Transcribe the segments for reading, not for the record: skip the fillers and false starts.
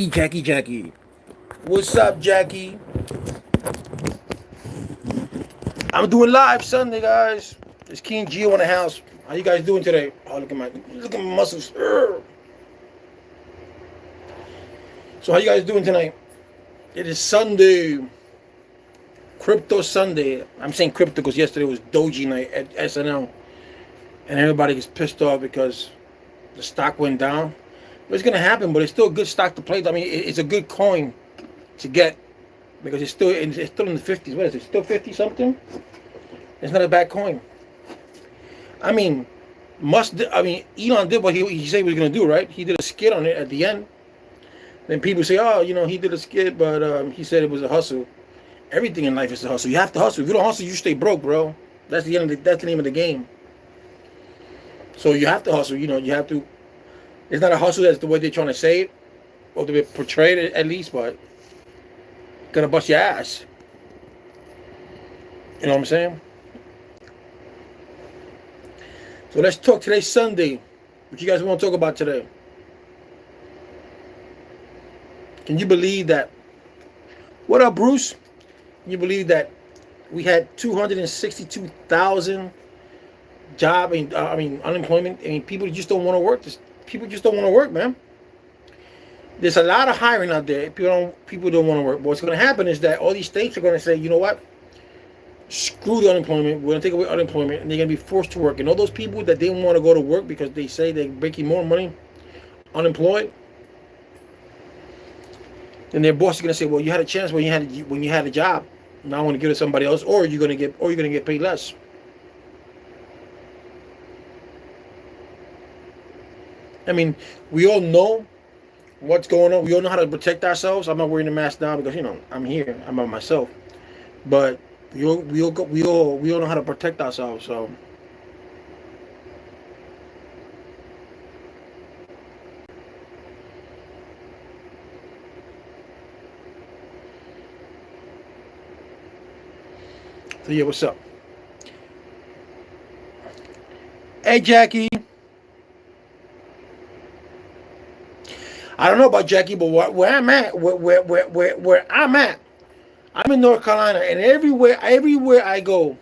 Jackie. What's up, Jackie? I'm doing live Sunday, guys. It's King Gio in the house. How you guys doing today? Oh, look at my muscles. Urgh. So how you guys doing tonight? It is Sunday, Crypto Sunday. I'm saying crypto because yesterday was Doji night at SNL, and everybody gets pissed off because the stock went down. It's gonna happen, but it's still a good stock to play. I mean, it's a good coin to get because it's still in the 50s. What is it? Still 50 something? It's not a bad coin. I mean, Elon did what he said he was gonna do, right? He did a skit on it at the end. Then people say, oh, he did a skit, but he said it was a hustle. Everything in life is a hustle. You have to hustle. If you don't hustle, you stay broke, bro. That's the name of the game. So you have to hustle. You have to. It's not a hustle. That's the way they're trying to say it, or to portray it at least. But gonna bust your ass. You know what I'm saying? So let's talk. Today's Sunday. What you guys want to talk about today? Can you believe that? What up, Bruce? Can you believe that we had 262,000 unemployment? People just don't want to work. People just don't want to work, man. There's a lot of hiring out there. People don't want to work. But what's going to happen is that all these states are going to say, you know what? Screw the unemployment. We're going to take away unemployment, and they're going to be forced to work. And all those people that didn't want to go to work because they say they're making more money unemployed, then their boss is going to say, well, you had a chance when you had a job. Now I want to give it to somebody else, or you're going to get paid less. I mean, we all know what's going on. We all know how to protect ourselves. I'm not wearing a mask now because I'm here. I'm by myself. But we all know how to protect ourselves. So yeah, what's up? Hey, Jackie. I don't know about Jackie, but where I'm at, where I'm at, I'm in North Carolina, and everywhere I go,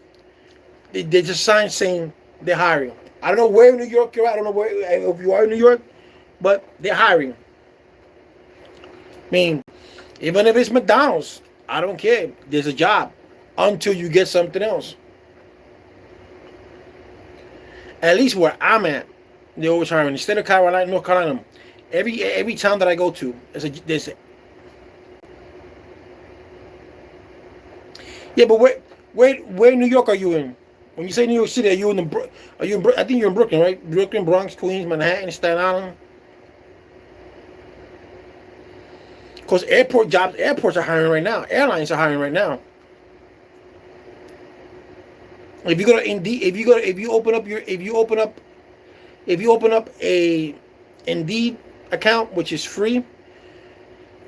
there's a sign saying they're hiring. I don't know where in New York you're at. I don't know where if you are in New York, but they're hiring. I mean, even if it's McDonald's, I don't care. There's a job until you get something else. At least where I'm at, they're always hiring. Instead of Carolina, North Carolina, every town that I go to, there's yeah. But where in New York are you in? When you say New York City, are you in I think you're in Brooklyn, right? Brooklyn, Bronx, Queens, Manhattan, Staten Island. Because airports are hiring right now. Airlines are hiring right now. If you go to Indeed, if you open up a Indeed account, which is free,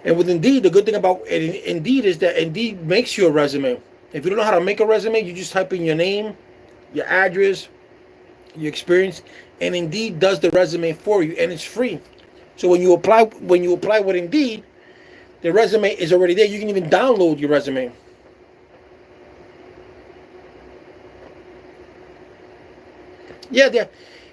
and with Indeed, the good thing about Indeed is that Indeed makes you a resume. If you don't know how to make a resume, you just type in your name, your address, your experience, and Indeed does the resume for you, and it's free. So when you apply with Indeed, the resume is already there. You can even download your resume. Yeah,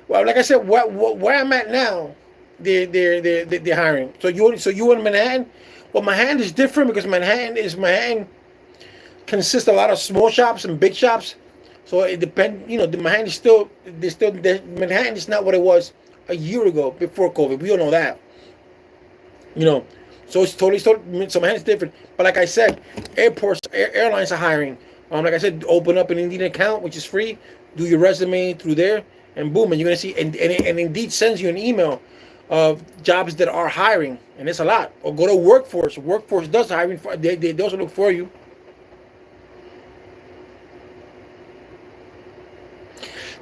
well, like I said, where I'm at now, they're hiring. So you in Manhattan? Well, Manhattan is different because Manhattan consists of a lot of small shops and big shops. So it depends. The Manhattan Manhattan is not what it was a year ago before COVID. We all know that. So it's totally so Manhattan's different. But like I said, airlines are hiring. Like I said, open up an Indeed account, which is free. Do your resume through there, and boom, and you're gonna see. And Indeed sends you an email of jobs that are hiring, and it's a lot. Or go to Workforce. Workforce does hiring. They also look for you.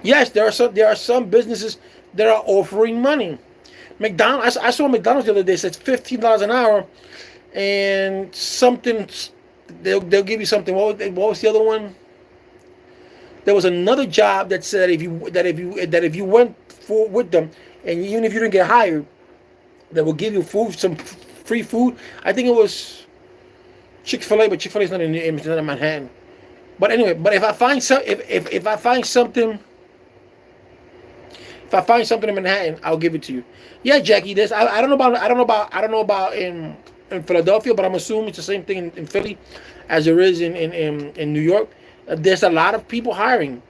Yes, there are some businesses that are offering money. McDonald's. I saw McDonald's the other day. Said $15 an hour, and something. They'll give you something. What was the other one? There was another job that said if you went with them, and even if you didn't get hired, they will give you free food. I think it was Chick-fil-A, but Chick-fil-A is not it's not in Manhattan. But anyway, but if I find something, if I find something in Manhattan, I'll give it to you. Yeah, Jackie. I don't know about in Philadelphia, but I'm assuming it's the same thing in Philly as there is in New York. There's a lot of people hiring,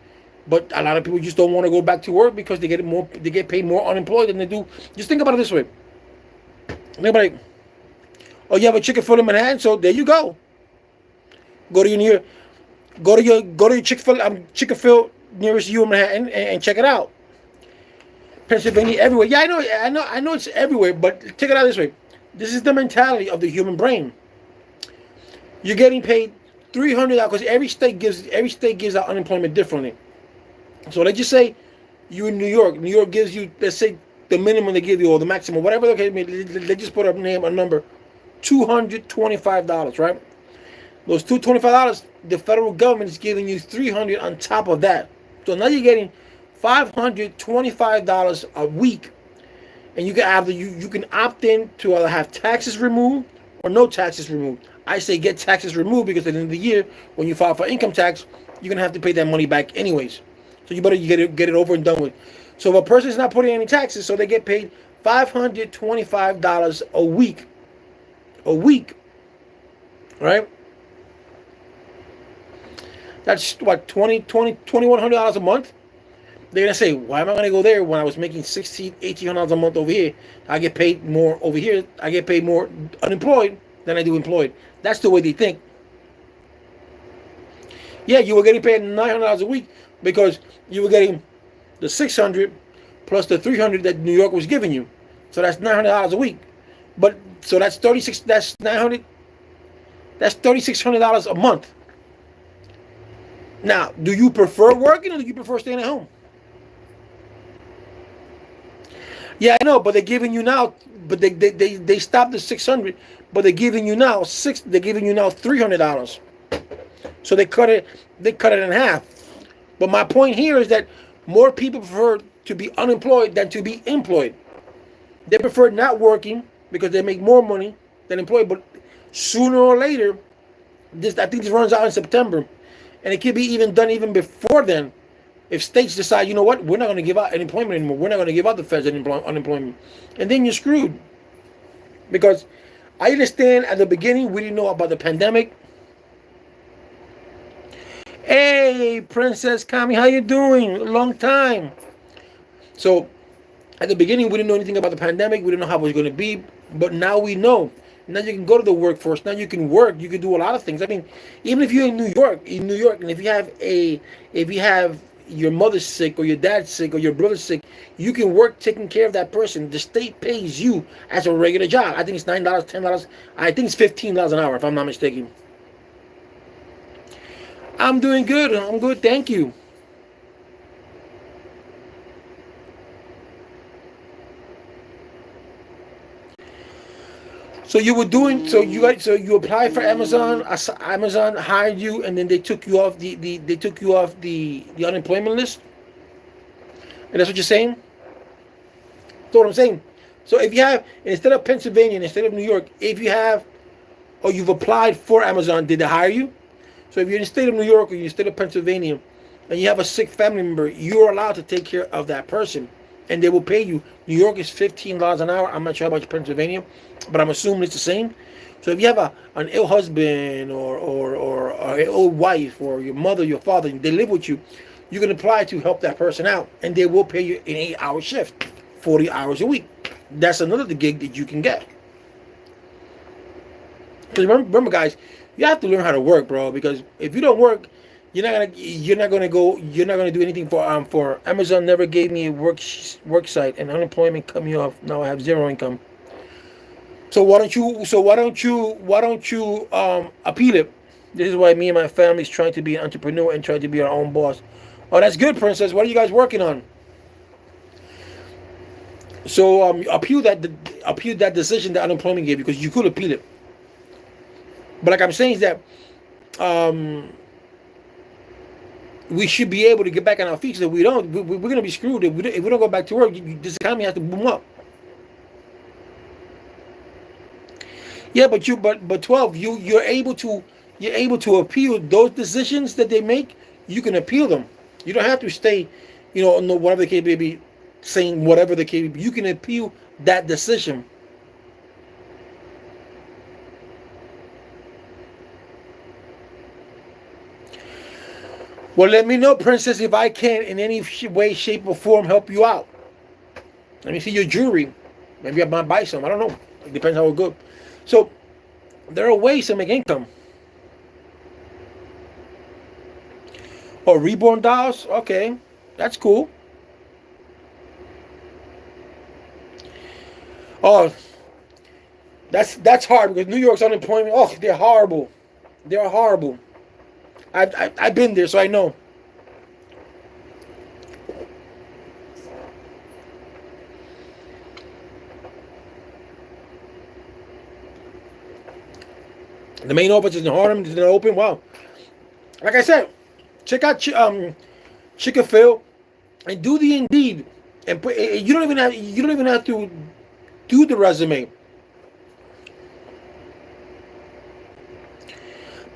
but a lot of people just don't want to go back to work because they get paid more unemployed than they do. Just think about it this way. Nobody. Oh, you have a Chick-fil-A in Manhattan, so there you go. Go to your Chick-fil-A nearest you in Manhattan and check it out. Pennsylvania, everywhere. Yeah, I know it's everywhere, but check it out this way. This is the mentality of the human brain. You're getting paid $300 because every state gives out unemployment differently. So let's just say you're in New York. New York gives you, let's say, the minimum they give you or the maximum, whatever. Okay, let's just put a number, $225, right? Those $225, the federal government is giving you $300 on top of that. So now you're getting $525 a week, and you can opt in to either have taxes removed or no taxes removed. I say get taxes removed because at the end of the year, when you file for income tax, you're gonna have to pay that money back anyways. So you better get it over and done with. So if a person's not putting any taxes, so they get paid $525 a week. Right? That's what, $2,100 a month? They're gonna say, why am I gonna go there when I was making $1,800 a month over here? I get paid more over here. I get paid more unemployed than I do employed. That's the way they think. Yeah, you were getting paid $900 a week because you were getting the $600 plus the $300 that New York was giving you. So that's $900 a week. But so that's $900. That's $3,600 a month. Now, do you prefer working or do you prefer staying at home? Yeah, I know, but they're giving you now. But they stopped the $600, but they're giving you now $300. So they cut it in half. But my point here is that more people prefer to be unemployed than to be employed. They prefer not working because they make more money than employed. But sooner or later, I think this runs out in September, and it could be even done even before then. If states decide, you know what, we're not going to give out unemployment anymore. We're not going to give out the feds unemployment. And then you're screwed. Because I understand at the beginning we didn't know about the pandemic. Hey, Princess Kami, how you doing? Long time. So at the beginning we didn't know anything about the pandemic. We didn't know how it was going to be. But now we know. Now you can go to the workforce. Now you can work. You can do a lot of things. I mean, even if you're in New York, and if you have your mother's sick or your dad's sick or your brother's sick, you can work taking care of that person. The state pays you as a regular job. I think it's $9, $10. I think it's $15 an hour if I'm not mistaken. I'm doing good. I'm good. Thank you. So you applied for Amazon. Amazon hired you, and then they took you off the unemployment list. And that's what you're saying. That's what I'm saying. So if you have, instead of Pennsylvania, instead of New York, you've applied for Amazon, did they hire you? So if you're in the state of New York or you're in the state of Pennsylvania, and you have a sick family member, you're allowed to take care of that person, and they will pay you. New York is $15 an hour. I'm not sure about Pennsylvania, but I'm assuming it's the same. So if you have an ill husband or an ill wife or your mother, your father, and they live with you, you can apply to help that person out, and they will pay you an 8-hour shift, 40 hours a week. That's another gig that you can get. Because remember, guys, you have to learn how to work, bro. Because if you don't work, you're not gonna do anything for Amazon. Never gave me a work site, and unemployment cut me off. Now I have zero income. So why don't you appeal it? This is why me and my family is trying to be an entrepreneur and trying to be our own boss. Oh, that's good, Princess. What are you guys working on? So appeal that decision that unemployment gave you, because you could appeal it. But like I'm saying is that we should be able to get back on our feet. So if we don't, we're going to be screwed. If we don't go back to work, this economy has to boom up. Yeah, but 12, you're able to appeal those decisions that they make. You can appeal them. You don't have to stay, on the whatever the case may be, saying whatever the case may be. You can appeal that decision. Well, let me know, Princess, if I can in any way, shape, or form help you out. Let me see your jewelry. Maybe I might buy some. I don't know. It depends how it goes. So there are ways to make income. Oh, reborn dolls? Okay. That's cool. Oh, that's hard because New York's unemployment. Oh, they're horrible. They're horrible. I've been there, so I know. The main office is in Harlem. Is it open? Wow. Like I said, check out Chickaphil and do the Indeed, and put. You don't even have to do the resume.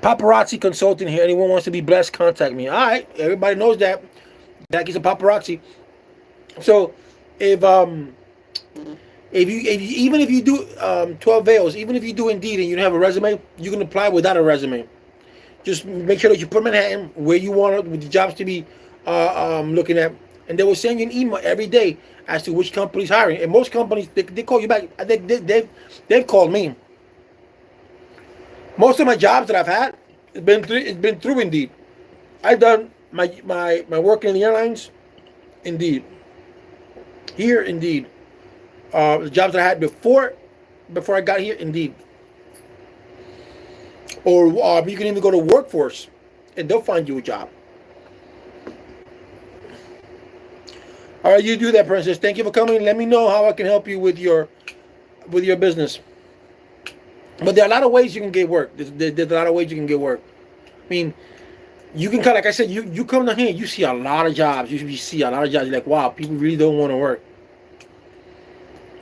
Paparazzi consulting here. Anyone wants to be blessed? Contact me. All right, everybody knows that. Jackie's a paparazzi. So if you even if you do 12 veils, even if you do Indeed and you don't have a resume, you can apply without a resume. Just make sure that you put Manhattan where you want with the jobs to be looking at, and they will send you an email every day as to which company's hiring. And most companies they call you back. I think they've called me. Most of my jobs that I've had, it's been through Indeed. I've done my work in the airlines, Indeed. Here, Indeed. The jobs that I had before I got here, Indeed. Or you can even go to Workforce, and they'll find you a job. All right, you do that, Princess. Thank you for coming. Let me know how I can help you with your business. But there are a lot of ways you can get work. There's a lot of ways you can get work. I mean, you can like I said, you come down here, you see a lot of jobs. You see a lot of jobs. You're like, wow, people really don't want to work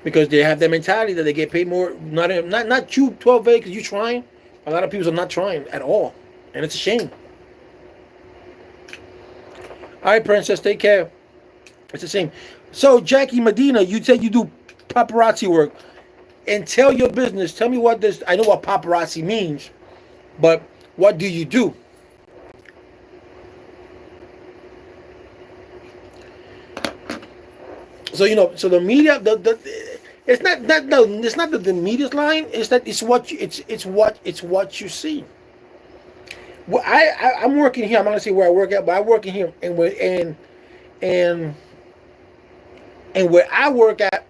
because they have that mentality that they get paid more. Not you 12A because you're trying. A lot of people are not trying at all, and it's a shame. All right, Princess, take care. It's a shame. So, Jackie Medina, you said you do paparazzi work, and tell your business. Tell me what this. I know what paparazzi means, but what do you do? So so the media, it's not that no, it's not the media's line. It's that it's what you see. Well, I'm working here. I'm not gonna say where I work at, but I work in here, and and where I work at,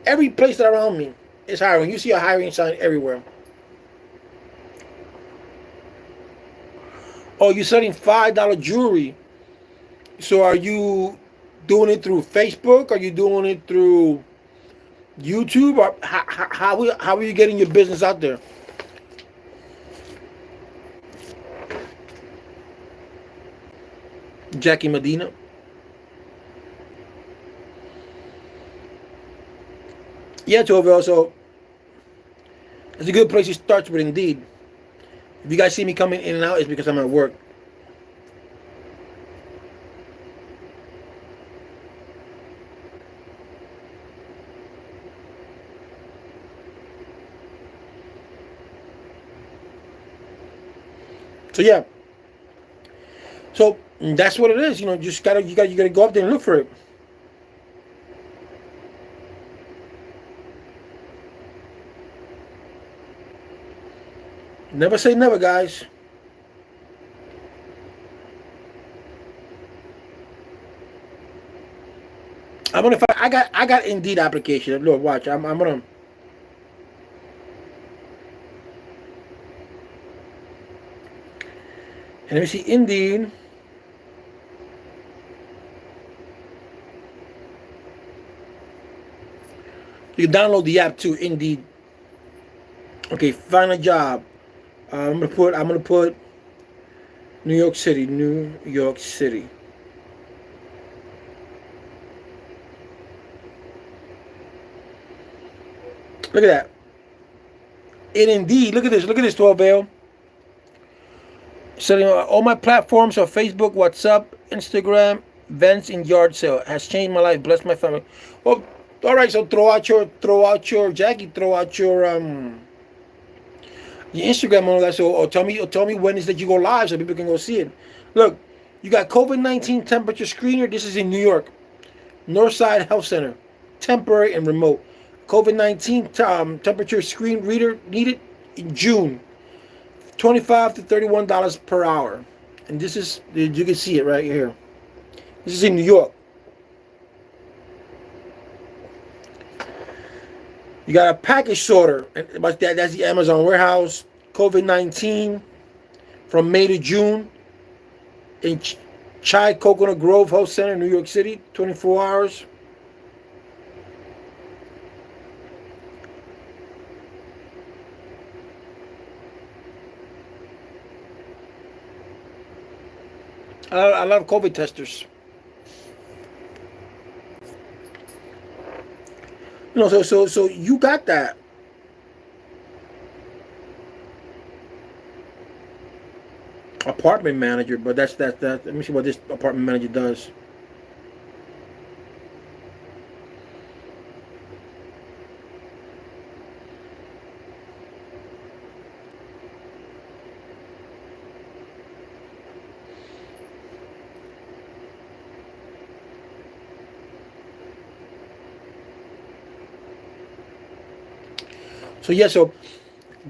every place that around me is hiring. You see a hiring sign everywhere. Oh, you're selling $5 jewelry. So are you doing it through Facebook? Are you doing it through YouTube? Or how are you getting your business out there? Jackie Medina. Yeah, Toville. So it's a good place to start with Indeed. If you guys see me coming in and out, it's because I'm at work. So yeah. So that's what it is. Just you gotta go up there and look for it. Never say never, guys. I'm gonna find. I got Indeed application. Look, watch. I'm gonna. And let me see Indeed. You can download the app too. Indeed. Okay, find a job. I'm gonna put New York City. New York City. Look at that. And indeed, look at this. Look at this, 12L. Selling on all my platforms are Facebook, WhatsApp, Instagram, events, and yard sale. Has changed my life, blessed my family. Well, all right. So Jackie, throw out your Instagram and all that. So, tell me when is that you go live so people can go see it. Look, you got COVID-19 temperature screener. This is in New York, Northside Health Center, temporary and remote. COVID-19 temperature screen reader needed in June. $25 to $31 per hour, and this is, you can see it right here. This is in New York. You got a package sorter, but that's the Amazon warehouse. COVID-19 from May to June in Chai Coconut Grove Health Center, New York City, 24 hours. I love COVID testers. So you got that. Apartment manager, but that's that. Let me see what this apartment manager does. So yeah, so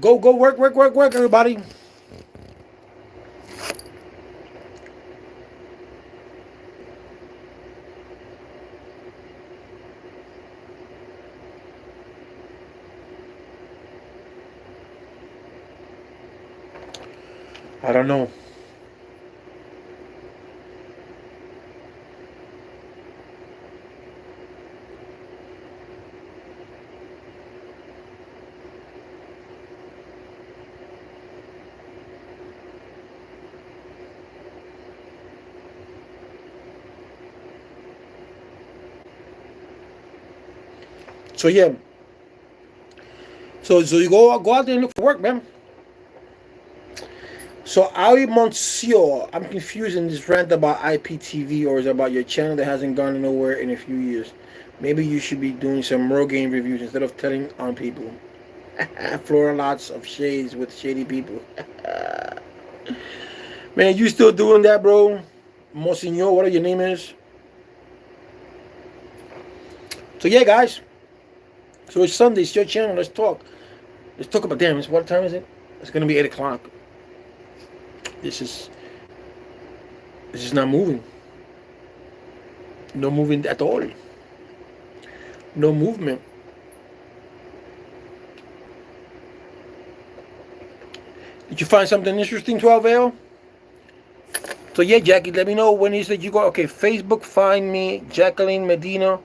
go work, everybody. I don't know. So yeah. So you go out there and look for work, man. So Ali Monsieur, I'm confused in this rant about IPTV, or is it about your channel that hasn't gone nowhere in a few years? Maybe you should be doing some real game reviews instead of telling on people. Flora lots of shades with shady people. Man, you still doing that, bro? Monsignor, whatever your name is. So yeah, guys. So it's Sunday. It's your channel. Let's talk. Let's talk about, damn, what time is it? It's gonna be 8 o'clock. This is not moving. No moving at all. No movement. Did you find something interesting, 12L? So yeah, Jackie, let me know when is that you go. Okay, Facebook, find me, Jacqueline Medina,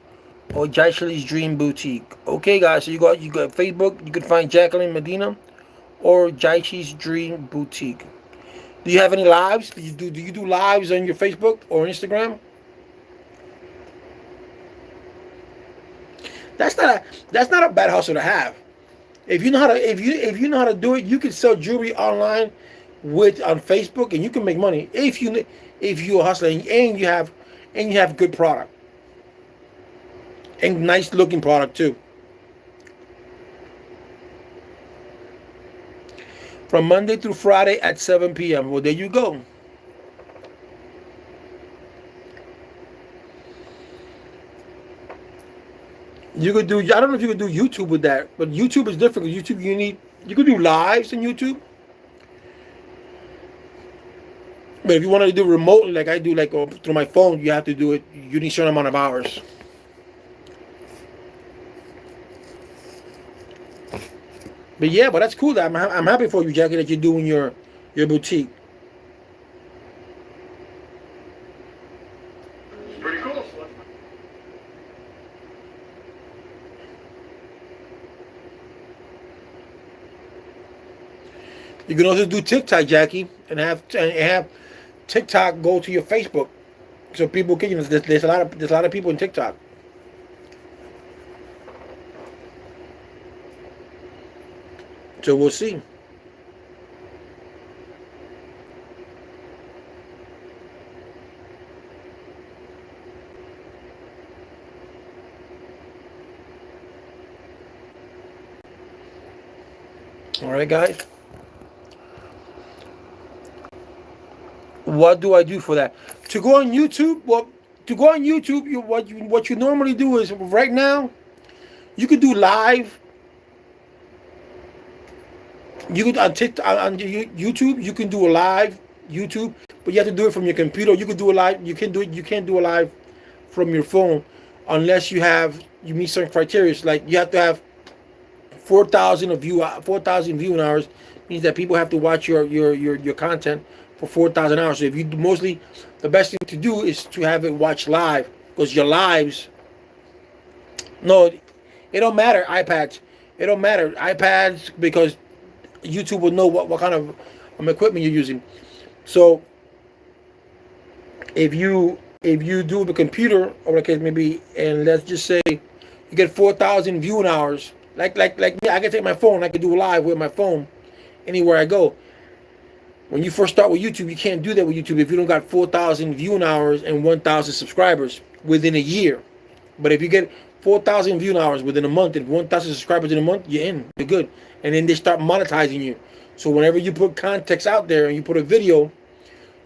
or Jaisley's Dream Boutique. Okay, guys, so you got Facebook. You can find Jacqueline Medina, or Jaisley's Dream Boutique. Do you have any lives? Do you do lives on your Facebook or Instagram? That's not a bad hustle to have. If you know how to do it, you can sell jewelry online on Facebook, and you can make money if you're hustling and you have good product and nice looking product too. From Monday through Friday at 7 p.m. Well, there you go. You could do, I don't know if you could do YouTube with that, but YouTube is different. YouTube, you could do lives on YouTube. But if you wanted to do remotely, like I do, like through my phone, you have to do it. You need a certain amount of hours. But yeah, but that's cool. I'm happy for you, Jackie, that you're doing your boutique. It's pretty cool. You can also do TikTok, Jackie, and have TikTok go to your Facebook, so people can. There's a lot of people in TikTok. So we'll see. All right, guys. What do I do for that? To go on YouTube, well, to go on YouTube, what you normally do is right now you could do live. You could on TikTok, on YouTube, you can do a live YouTube, but you have to do it from your computer. You could do a live. You can do it. You can't do a live from your phone unless you meet certain criteria. Like you have to have 4,000 viewing hours means that people have to watch your content for 4,000 hours. So if you mostly, the best thing to do is to have it watch live because your lives. No, it don't matter iPads. It don't matter iPads because YouTube will know what kind of equipment you're using. So if you do the computer or the case maybe, and let's just say you get 4,000 viewing hours, like me, I can take my phone, I can do live with my phone anywhere I go. When you first start with YouTube, you can't do that with YouTube if you don't got 4,000 viewing hours and 1,000 subscribers within a year. But if you get 4,000 viewing hours within a month and 1,000 subscribers in a month, you're in. You're good. And then they start monetizing you. So whenever you put context out there and you put a video,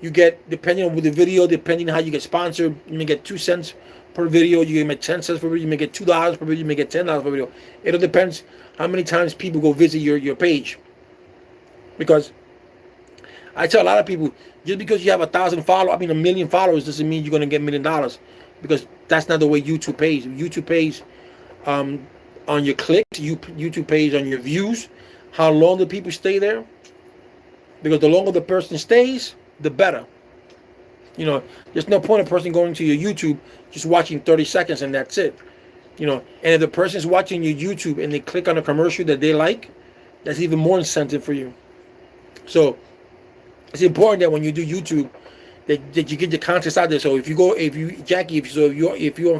you get, depending on the video, depending on how you get sponsored, you may get 2 cents per video, you may get 10 cents per video, you may get $2 per video, you may get $10 per video. It all depends how many times people go visit your page. Because I tell a lot of people, just because you have 1 million followers doesn't mean you're going to get $1 million. Because that's not the way YouTube pays. YouTube pays on your clicks. YouTube pays on your views. How long do people stay there? Because the longer the person stays, the better. There's no point in a person going to your YouTube just watching 30 seconds and that's it. And if the person's watching your YouTube and they click on a commercial that they like, that's even more incentive for you. So it's important that when you do YouTube, that you get your content out there. So if you're on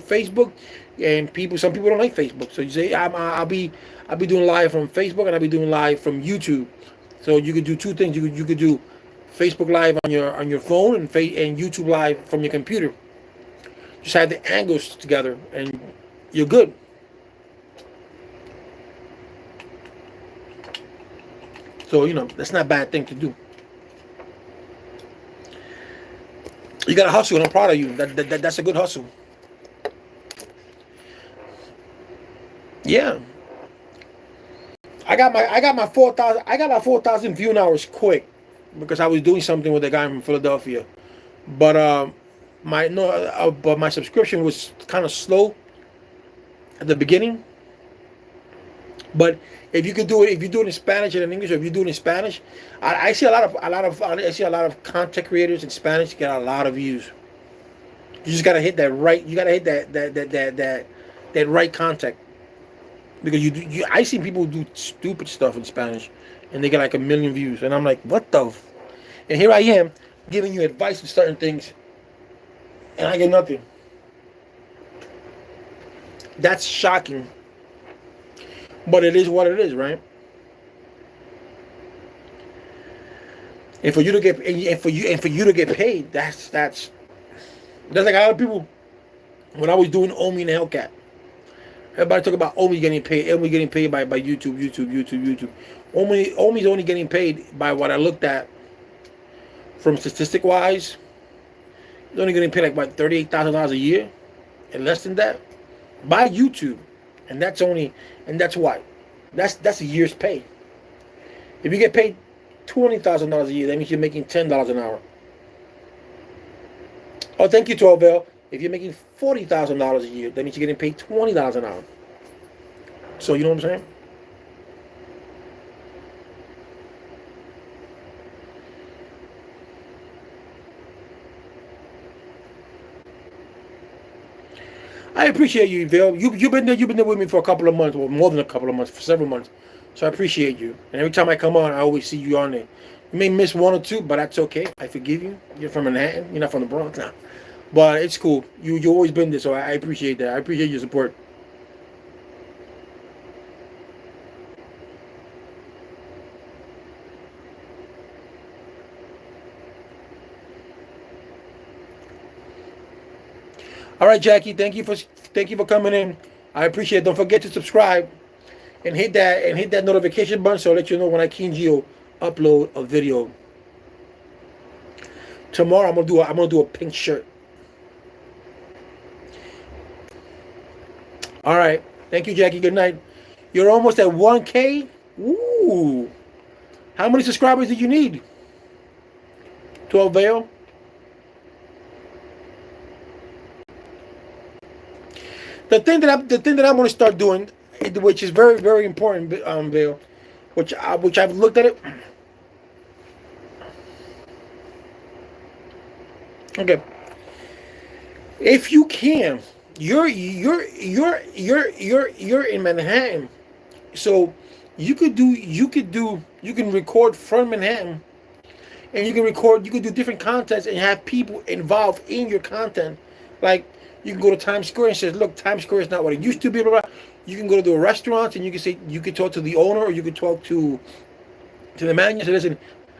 Facebook, and some people don't like Facebook, so you say I'll be doing live from Facebook and I'll be doing live from YouTube. So you could do two things. You could do Facebook Live on your phone and YouTube Live from your computer. Just have the angles together and you're good. So that's not a bad thing to do. You gotta hustle, and I'm proud of you. That's a good hustle. Yeah. I got my 4,000 viewing hours quick because I was doing something with a guy from Philadelphia. But my subscription was kind of slow at the beginning. But if you do it in Spanish and in English, or if you do it in Spanish, I see a lot of content creators in Spanish get a lot of views. You just gotta hit that right. You gotta hit that right contact, because I see people do stupid stuff in Spanish, and they get like 1 million views, and I'm like, what the? And here I am giving you advice on certain things, and I get nothing. That's shocking. But it is what it is, right? And for you to get paid, that's like a lot of people. When I was doing Omi and Hellcat, everybody talk about Omi getting paid. Omi getting paid by YouTube. Omi's only getting paid by what I looked at from statistic wise. He's only getting paid like about $38,000 a year, and less than that by YouTube. And that's why. That's a year's pay. If you get paid $20,000 a year, that means you're making $10 an hour. Oh, thank you, Torvell. If you're making $40,000 a year, that means you're getting paid $20 an hour. So you know what I'm saying? I appreciate you, Bill. You've been there with me for a couple of months, or more than a couple of months, for several months. So I appreciate you. And every time I come on, I always see you on there. You may miss one or two, but that's okay. I forgive you. You're from Manhattan. You're not from the Bronx now. But it's cool. You've always been there, so I appreciate that. I appreciate your support. All right, Jackie. Thank you for coming in. I appreciate it. Don't forget to subscribe and hit that notification button so I'll let you know when I King Geo upload a video. Tomorrow I'm gonna do a pink shirt. All right. Thank you, Jackie. Good night. You're almost at 1K. Ooh. How many subscribers do you need? 12 Veil. The thing that I'm going to start doing, which is very very important, Veil, which I've looked at it. Okay. If you can, you're in Manhattan, so you can record from Manhattan, and you can do different contents and have people involved in your content. Like, you can go to Times Square and say, look, Times Square is not what it used to be, blah, blah. You can go to a restaurant and you can talk to the owner, or you can talk to the manager. Say, listen,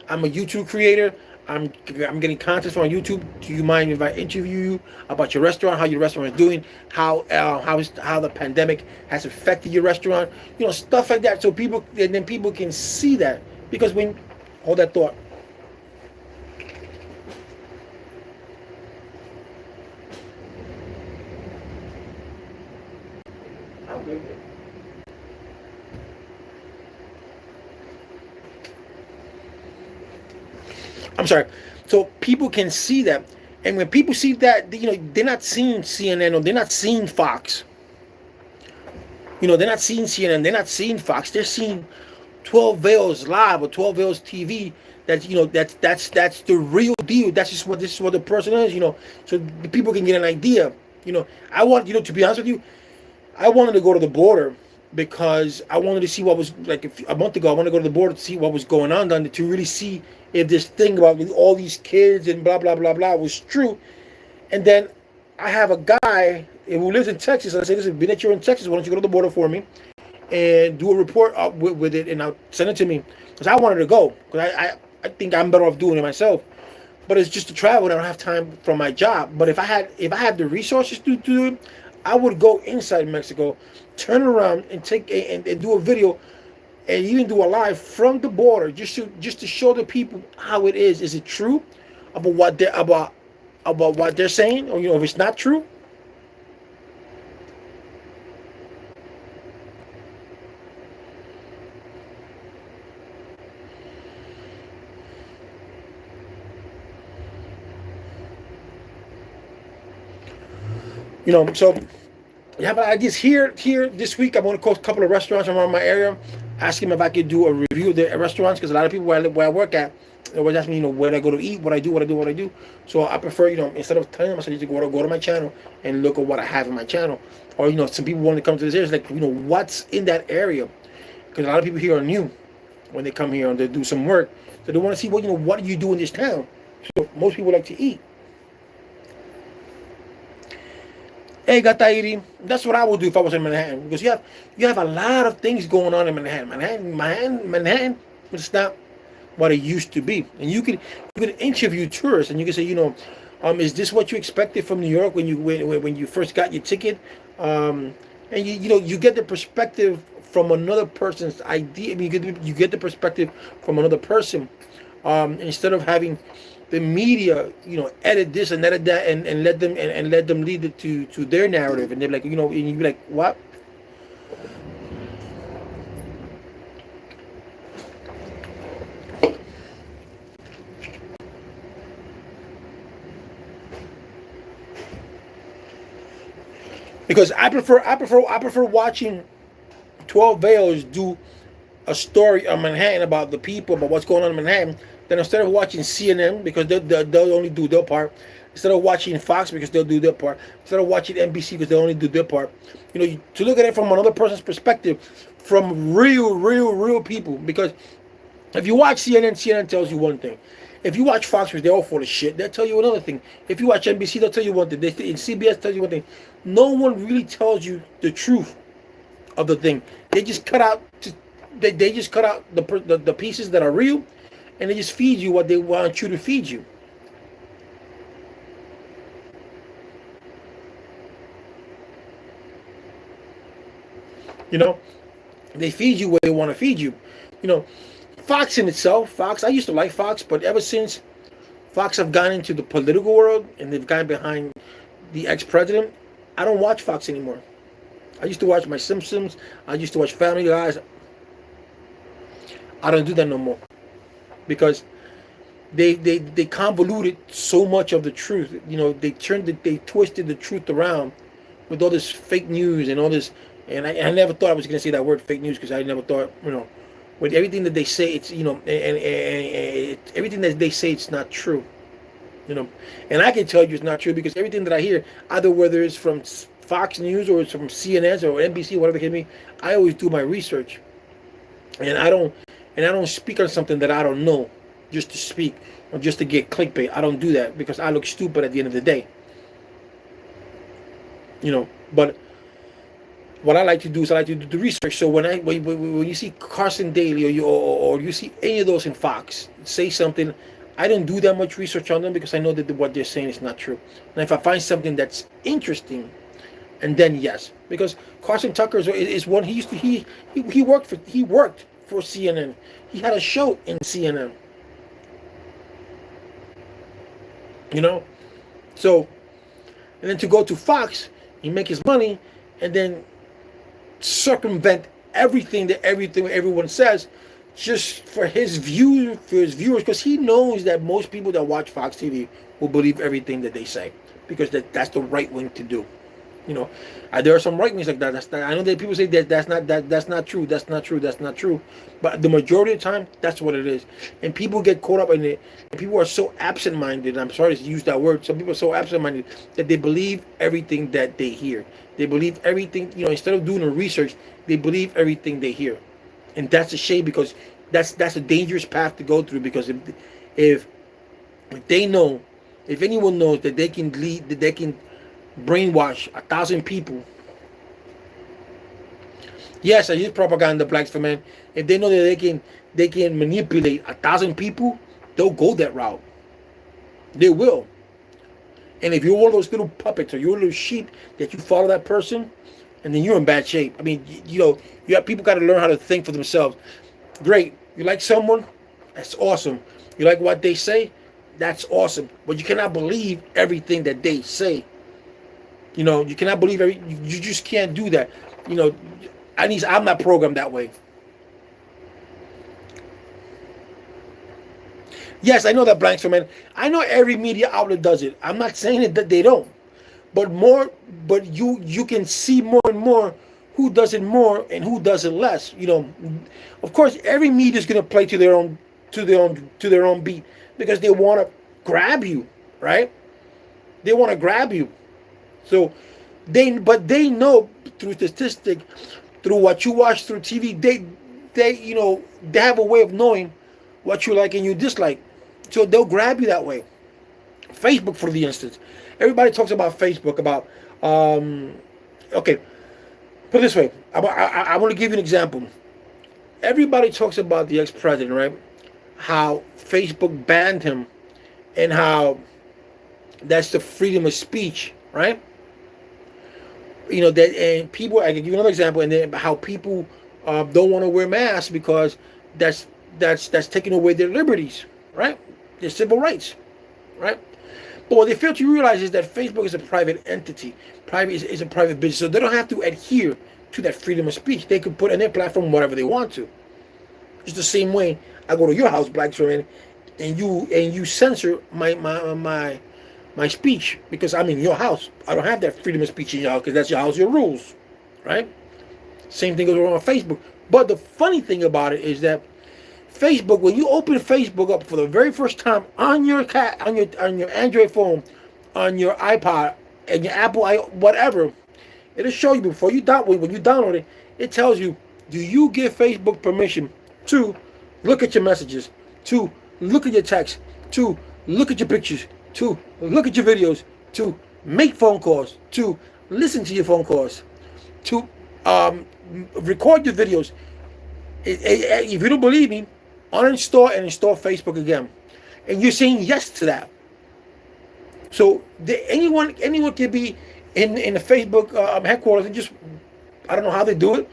I'm a YouTube creator. I'm getting content from YouTube. Do you mind if I interview you about your restaurant, how your restaurant is doing, how the pandemic has affected your restaurant, stuff like that. So then people can see that, because when hold that thought. I'm sorry. So people can see that, and when people see that, they're not seeing CNN, or they're not seeing Fox. They're not seeing CNN. They're not seeing Fox. They're seeing 12 Veils Live or 12 Veils TV. That's the real deal. This is what the person is. So people can get an idea. I want to be honest with you. I wanted to go to the border because I wanted to see what was like a month ago. I wanted to go to the border to see what was going on down there, to really see if this thing about all these kids and blah blah blah blah was true. And then I have a guy who lives in Texas. And I say, listen, being that you're in Texas, why don't you go to the border for me and do a report up with it, and I'll send it to me, because I wanted to go, because I think I'm better off doing it myself. But it's just to travel. I don't have time from my job. But if I had the resources to do it, I would go inside Mexico, turn around and and do a video, and even do a live from the border, just to show the people how it is. Is it true about what they're saying, or if it's not true? So you have ideas here this week. I'm going to call a couple of restaurants around my area, ask them if I could do a review of the restaurants, because a lot of people where I work at, they always ask me, where I go to eat, what I do. So I prefer, instead of telling them, I said, to go to my channel and look at what I have in my channel. Or, some people want to come to this area, it's like, what's in that area? Because a lot of people here are new when they come here and they do some work. So they want to see, what do you do in this town? So most people like to eat. Hey, Gatairi, that's what I would do if I was in Manhattan, because you have a lot of things going on in Manhattan. Manhattan, it's not what it used to be. And you could interview tourists, and you could say, is this what you expected from New York when you first got your ticket? And you get the perspective from another person's idea. I mean, you get the perspective from another person, instead of having the media, edit this and edit that, and let them lead it to their narrative, and they're like, and you be like, what? Because I prefer watching 12 Veils do a story on Manhattan, about the people, about what's going on in Manhattan, then instead of watching CNN, because they'll only do their part, instead of watching Fox, because they'll do their part, instead of watching NBC, because they'll only do their part, to look at it from another person's perspective, from real people. Because if you watch CNN tells you one thing. If you watch Fox, they're all full of shit, they'll tell you another thing. If you watch NBC, they'll tell you one thing. CBS tells you one thing. No one really tells you the truth of the thing. They just cut out the pieces that are real, and they just feed you what they want you to feed you. You know, they feed you what they want to feed you. You know, Fox in itself, Fox. I used to like Fox, but ever since Fox have gone into the political world and they've gone behind the ex-president, I don't watch Fox anymore. I used to watch my Simpsons. I used to watch Family Guys. I don't do that no more because they convoluted so much of the truth. You know, they twisted the truth around with all this fake news and all this. And I never thought I was going to say that word fake news because I never thought, you know, with everything that they say, it's, you know, and everything that they say, it's not true. You know, and I can tell you it's not true because everything that I hear, either whether it's from Fox News or it's from CNN or NBC, whatever it can be, I always do my research, and I don't speak on something that I don't know just to speak or just to get clickbait. I don't do that because I look stupid at the end of the day. You know, but what I like to do is I like to do the research. So when you see Carson Daly or you see any of those in Fox say something, I don't do that much research on them because I know that what they're saying is not true. And if I find something that's interesting, and then yes, because Carson Tucker is one. He worked for CNN. He had a show in CNN. You know, so and then to go to Fox, he make his money, and then circumvent everything that everyone says just for his viewers, because he knows that most people that watch Fox TV will believe everything that they say because that's the right wing to do. You know, there are some right wings like that. I know that people say that's not true. That's not true. That's not true. But the majority of the time, that's what it is. And people get caught up in it. And people are so absent-minded. I'm sorry to use that word. Some people are so absent-minded that they believe everything that they hear. They believe everything. You know, instead of doing the research, they believe everything they hear. And that's a shame because that's a dangerous path to go through. Because if they know, if anyone knows that they can lead, that they can brainwash 1,000 people. Yes, I use propaganda, blacks for men. If they know that they can manipulate 1,000 people, they'll go that route. They will. And if you're one of those little puppets or you're a little sheep that you follow that person, and then you're in bad shape. I mean, you know, people got to learn how to think for themselves. Great. You like someone? That's awesome. You like what they say? That's awesome. But you cannot believe everything that they say. You know, you cannot believe you just can't do that. You know, I'm not programmed that way. Yes, I know that blanks for men. I know every media outlet does it. I'm not saying that they don't. But you can see more and more who does it more and who does it less. You know, of course, every media is going to play to their own beat because they want to grab you, right? They want to grab you. So they know through statistic, through what you watch through TV, they have a way of knowing what you like and you dislike. So they'll grab you that way. Facebook, for the instance, everybody talks about Facebook about okay, put it this way. I want to give you an example. Everybody talks about the ex-president, right? How Facebook banned him and how that's the freedom of speech, right? You know that, and people. I can give you another example, and then how people don't want to wear masks because that's taking away their liberties, right? Their civil rights, right? But what they fail to realize is that Facebook is a private entity. Private is a private business, so they don't have to adhere to that freedom of speech. They can put on their platform whatever they want to. Just the same way I go to your house, Black Sermon, and you censor my speech because I'm in your house. I don't have that freedom of speech in your house because that's your house, your rules, right? Same thing goes on Facebook. But the funny thing about it is that Facebook, when you open Facebook up for the very first time on your Android phone, on your iPod, and your Apple whatever, it'll show you when you download it. It tells you, do you give Facebook permission to look at your messages, to look at your text, to look at your pictures, to look at your videos, to make phone calls, to listen to your phone calls, to record your videos. If you don't believe me, uninstall and install Facebook again. And you're saying yes to that. So anyone can be in the Facebook headquarters and just, I don't know how they do it,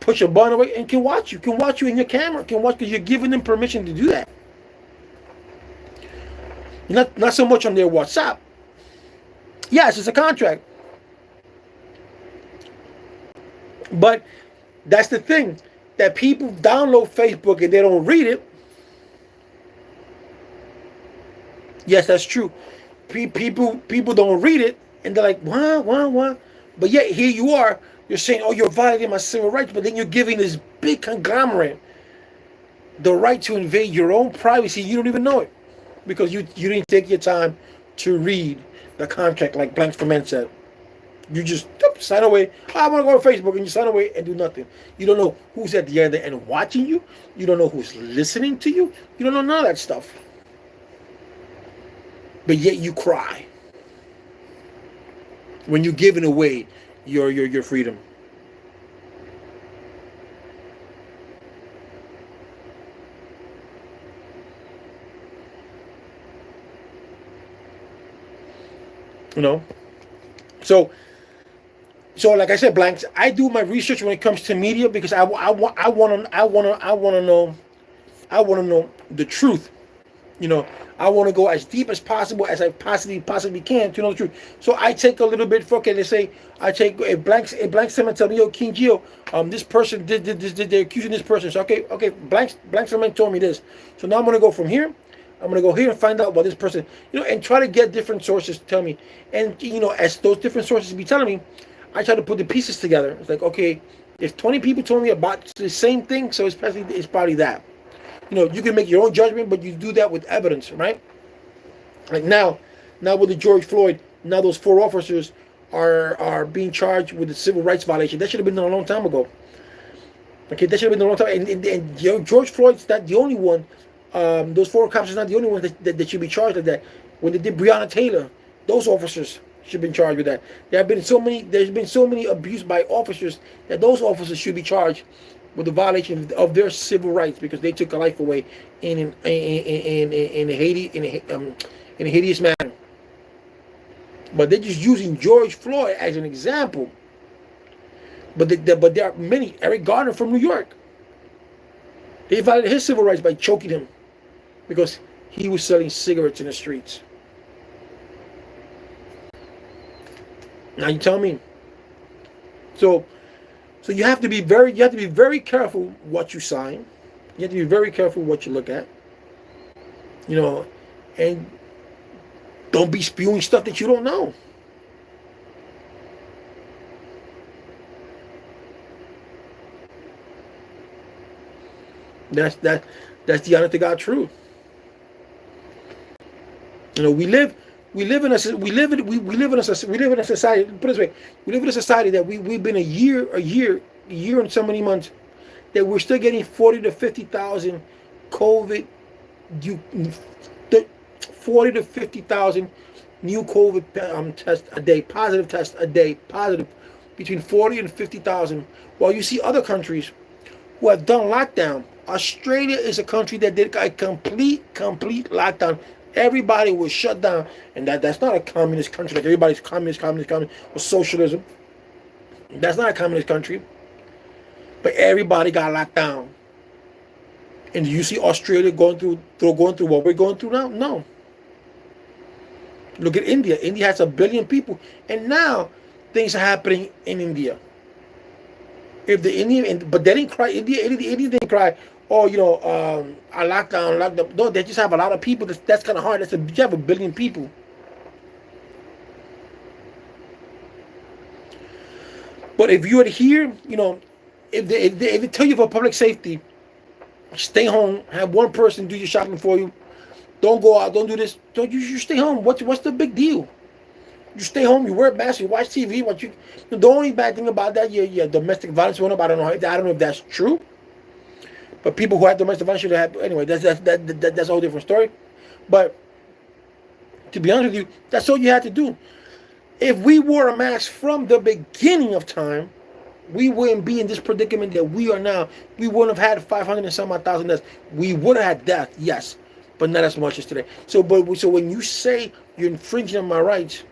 push a button away and can watch you. Can watch you in your camera. Can watch because you're giving them permission to do that. Not so much on their WhatsApp. Yes, it's a contract. But that's the thing. That people download Facebook and they don't read it. Yes, that's true. People don't read it and they're like, what? But yet here you are. You're saying, oh, you're violating my civil rights. But then you're giving this big conglomerate the right to invade your own privacy. You don't even know it. Because you didn't take your time to read the contract like Blank Ferment said. You just sign away. Oh, I want to go on Facebook, and you sign away and do nothing. You don't know who's at the other end watching you. You don't know who's listening to you. You don't know none of that stuff. But yet you cry when you're giving away your freedom. You know, so like I said, Blanks, I do my research when it comes to media because I want to know the truth. You know, I want to go as deep as possible as I possibly can to know the truth. So I take a little bit. Okay, let's say I take a blank cement. Tell me, yo, King Geo, this person did this. They're accusing this person. So okay, blank cement told me this. So now I'm gonna go from here. I'm going to go here and find out about this person, you know, and try to get different sources to tell me. And, you know, as those different sources be telling me, I try to put the pieces together. It's like, okay, if 20 people told me about the same thing, so it's probably that. You know, you can make your own judgment, but you do that with evidence, right? Like now with the George Floyd, now those 4 officers are being charged with a civil rights violation. That should have been done a long time ago. Okay, that should have been done a long time. And George Floyd's not the only one. Those 4 cops are not the only ones that should be charged with that. When they did Breonna Taylor, those officers should have been charged with that. There's been so many abuse by officers that those officers should be charged with the violation of their civil rights because they took a life away in a hideous manner. But they're just using George Floyd as an example. But there are many. Eric Garner from New York. They violated his civil rights by choking him because he was selling cigarettes in the streets. Now you tell me. So you have to be very careful what you sign. You have to be very careful what you look at. You know, and don't be spewing stuff that you don't know. That's the honest to God truth. You know, we live in a society. Put it this way, we live in a society that we've been a year and so many months that we're still getting 40 to 50,000 COVID, 40 to 50,000 new COVID tests a day, positive tests a day, between 40 and 50,000. While you see other countries who have done lockdown. Australia is a country that did a complete lockdown. Everybody was shut down, and that's not a communist country. Like everybody's communist or socialism. That's not a communist country. But everybody got locked down. And do you see Australia going through what we're going through now? No. Look at India. India has 1 billion people, and now things are happening in India. If the Indian, but they didn't cry. India didn't cry. Oh, you know, I locked down. No, they just have a lot of people. That's kind of hard. You have 1 billion people. But if you adhere, you know, if they tell you for public safety, stay home. Have one person do your shopping for you. Don't go out. Don't do this. Don't you stay home? What's the big deal? You stay home. You wear a mask. You watch TV. The only bad thing about that, your domestic violence went up. I don't know if that's true. But people who have domestic violence should have. Anyway, that's a whole different story. But to be honest with you, that's all you had to do. If we wore a mask from the beginning of time, we wouldn't be in this predicament that we are now. We wouldn't have had 500 and some odd thousand deaths. We would have had death, yes, but not as much as today. So when you say you're infringing on my rights,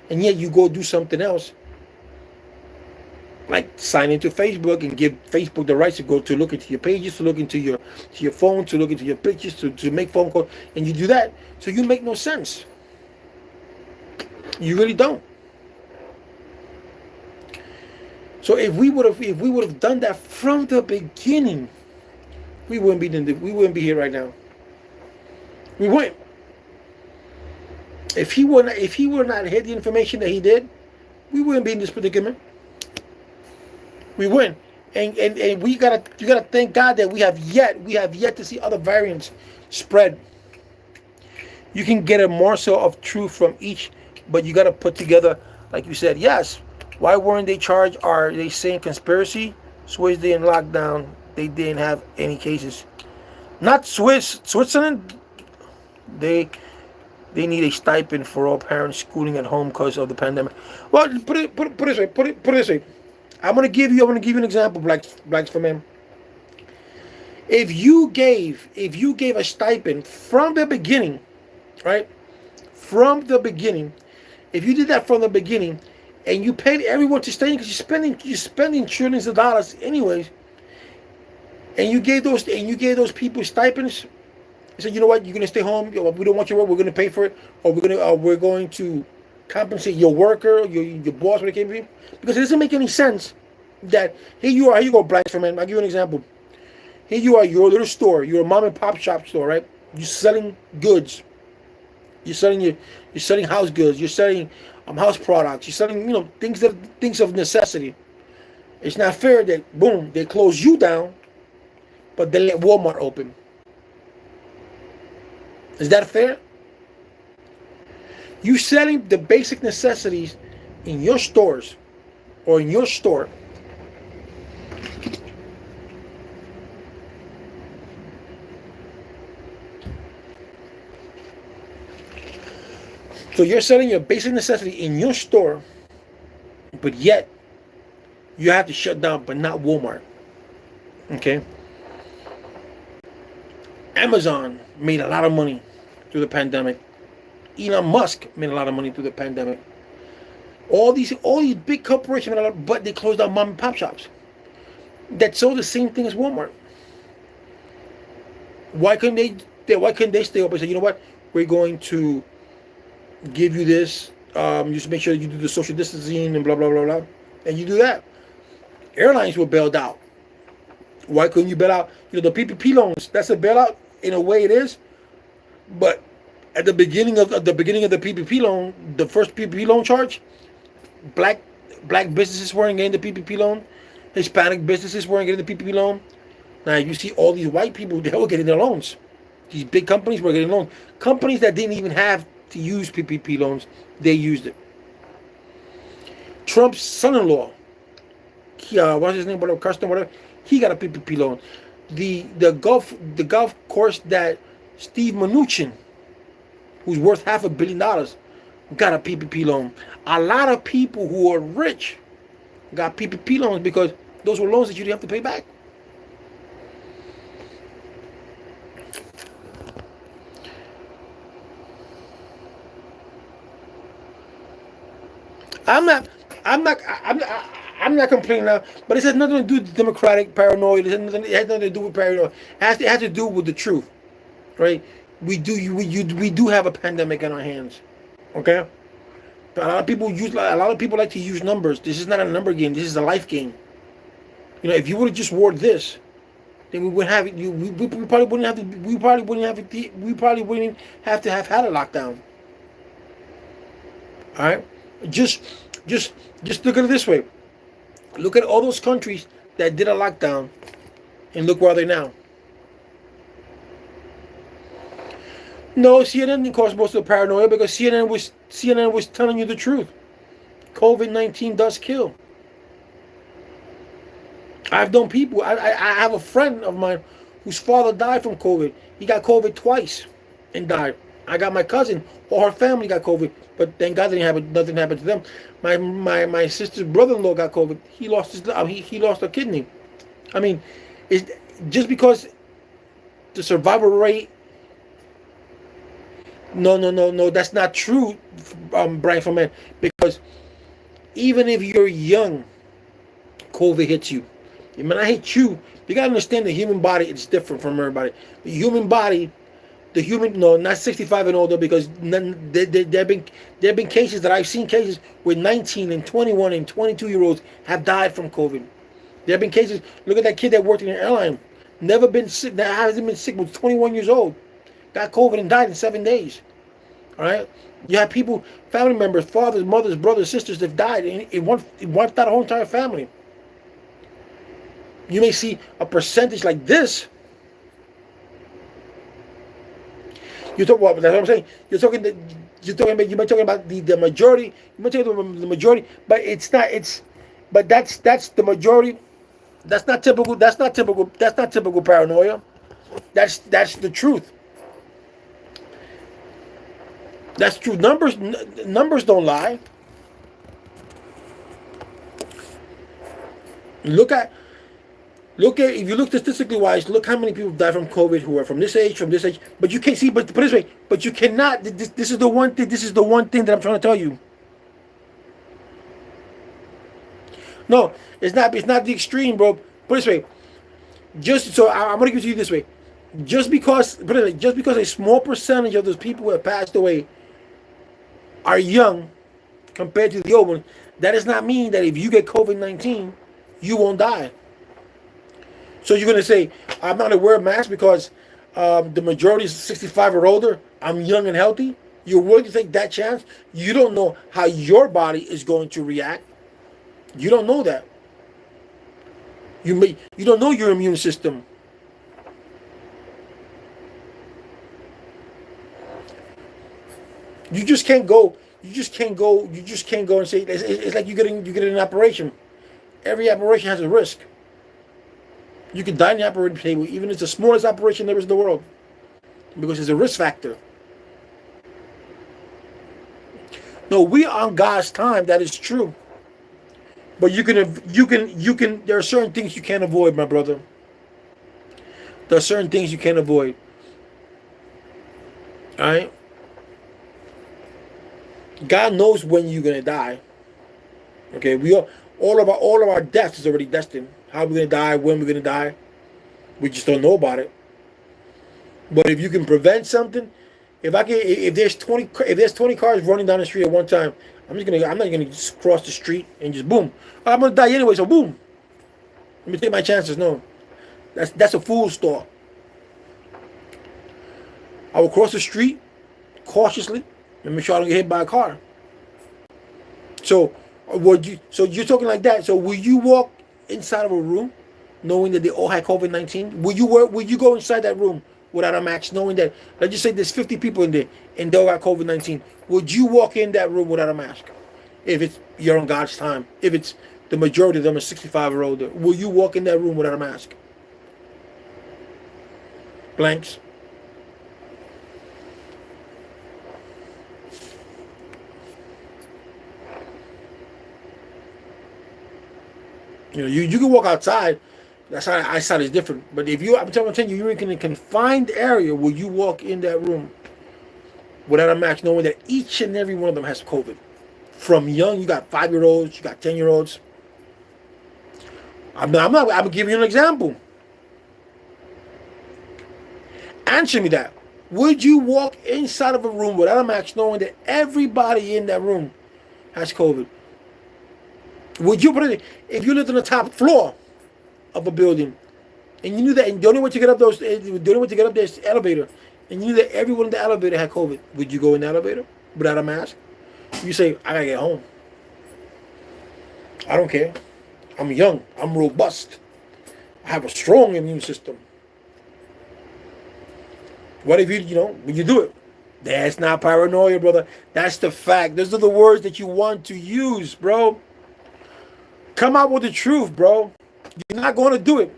and yet you go do something else, Like sign into Facebook and give Facebook the rights to go to look into your pages, to look into your phone, to look into your pictures, to make phone calls, and you do that. So you make no sense. You really don't. So if we would have done that from the beginning, we wouldn't be here right now. We wouldn't. If he were not hid the information that he did, we wouldn't be in this predicament. We wouldn't. And you gotta thank God that we have yet to see other variants spread. You can get a morsel of truth from each, but you gotta put together, like you said, yes. Why weren't they charged? Are they saying conspiracy? Swiss didn't lock down. They didn't have any cases. Not Switzerland. They need a stipend for all parents schooling at home because of the pandemic. Well, put it this way. I'm gonna give you an example, blacks for men. If you gave a stipend from the beginning, right? From the beginning, if you did that from the beginning, and you paid everyone to stay in because you're spending trillions of dollars anyways, and you gave those people stipends. You said, you know what, you're gonna stay home. We don't want your work. We're gonna pay for it, or we're going to compensate your worker, your boss when it came to you, because it doesn't make any sense that here you go, blacks for men. I'll give you an example. Here you are, your little store, you're a mom and pop shop store, right? You're selling goods. You're selling house goods. You're selling house products. You're selling things of necessity. It's not fair that boom they close you down, but they let Walmart open. Is that fair? You selling the basic necessities in your stores or in your store. So you're selling your basic necessity in your store, but yet you have to shut down, but not Walmart. Okay? Amazon made a lot of money through the pandemic. Elon Musk made a lot of money through the pandemic. All these big corporations made a lot, but they closed down mom and pop shops that sold the same thing as Walmart. Why couldn't they stay up and say, you know what, we're going to give you this, just make sure you do the social distancing and blah blah blah blah, and you do that. Airlines were bailed out. Why couldn't you bail out? The PPP loans, that's a bailout in a way, it is, but at the beginning of the PPP loan, the first PPP loan charge, black businesses weren't getting the PPP loan, Hispanic businesses weren't getting the PPP loan. Now you see all these white people, they were getting their loans. These big companies were getting loans. Companies that didn't even have to use PPP loans, they used it. Trump's son-in-law, what's his name, whatever, Custom, whatever, he got a PPP loan. The golf course that Steve Mnuchin, who's worth $500 million, got a PPP loan. A lot of people who are rich got PPP loans because those were loans that you didn't have to pay back. I'm not complaining now, but it has nothing to do with democratic paranoia. It has nothing to do with paranoia. It has to do with the truth, right? We do have a pandemic in our hands, okay? But a lot of people like to use numbers. This is not a number game. This is a life game. If you would have just wore this, then we wouldn't have it. We probably wouldn't have to. We probably wouldn't have to have had a lockdown. All right, just look at it this way. Look at all those countries that did a lockdown, and look where they're now. No, CNN didn't cause most of the paranoia because CNN was telling you the truth. COVID-19 does kill. I've known people. I have a friend of mine whose father died from COVID. He got COVID twice and died. I got my cousin, all her family got COVID, but thank God nothing happened to them. My sister's brother-in-law got COVID. He lost he lost a kidney. I mean, it's just because the survival rate. No, that's not true, Brian Furman. Because even if you're young, COVID hits you. It may not hit you. You gotta understand the human body is different from everybody. The human body, no, not 65 and older, because there have been cases that I've seen, cases where 19 and 21 and 22-year-olds have died from COVID. There have been cases. Look at that kid that worked in an airline, never been sick, that hasn't been sick, was 21 years old, got COVID and died in 7 days. All right, you have people, family members, fathers, mothers, brothers, sisters that died, and it wiped out a whole entire family. You may see a percentage like this. You talk about, that's what I'm saying. You're talking about the majority. You might talking about the majority, but it's not. But that's the majority. That's not typical. That's not typical paranoia. That's the truth. That's true. Numbers don't lie. Look at if you look statistically wise, look how many people die from COVID who are from this age. But you can't see. But put it this way. But you cannot. This is the one thing. This is the one thing that I'm trying to tell you. No, it's not. It's not the extreme, bro. Put it this way. I'm gonna give it to you this way. Just because a small percentage of those people who have passed away are young compared to the old one, that does not mean that if you get COVID-19, you won't die. So you're going to say, I'm not going to wear a mask because the majority is 65 or older. I'm young and healthy. You're willing to take that chance? You don't know how your body is going to react. You don't know that. You don't know your immune system. You just can't go and say, it's like you get an operation. Every operation has a risk. You can die in the operating table, even if it's the smallest operation there is in the world, because it's a risk factor. No, we are on God's time. That is true. But you can. There are certain things you can't avoid, my brother. There are certain things you can't avoid. All right. God knows when you're gonna die. Okay, all of our deaths is already destined. How we're gonna die, when we're gonna die, we just don't know about it. But if you can prevent something, if there's 20 cars running down the street at one time, I'm not gonna just cross the street and just boom. I'm gonna die anyway, so boom. Let me take my chances. No, that's a fool's thought. I will cross the street cautiously and make sure I don't get hit by a car. So you're talking like that. So will you walk inside of a room knowing that they all had COVID-19? Will you go inside that room without a mask, knowing that, let's just say there's 50 people in there and they all got COVID-19? Would you walk in that room without a mask? If you're on God's time, if it's the majority of them are 65 or older, will you walk in that room without a mask? Blanks. You know, you can walk outside. That's how outside is different. But if I'm telling you, you're in a confined area, will you walk in that room without a mask, knowing that each and every one of them has COVID? From young, you got 5-year-olds, you got 10-year-olds. I'm giving you an example. Answer me that. Would you walk inside of a room without a mask, knowing that everybody in that room has COVID? Would you put it, if you lived on the top floor of a building, and you knew that, and the only way to get up there is the elevator, and you knew that everyone in the elevator had COVID, would you go in the elevator without a mask? You say, I gotta get home. I don't care. I'm young. I'm robust. I have a strong immune system. What if when you do it? That's not paranoia, brother. That's the fact. Those are the words that you want to use, bro. Come out with the truth, bro. You're not going to do it.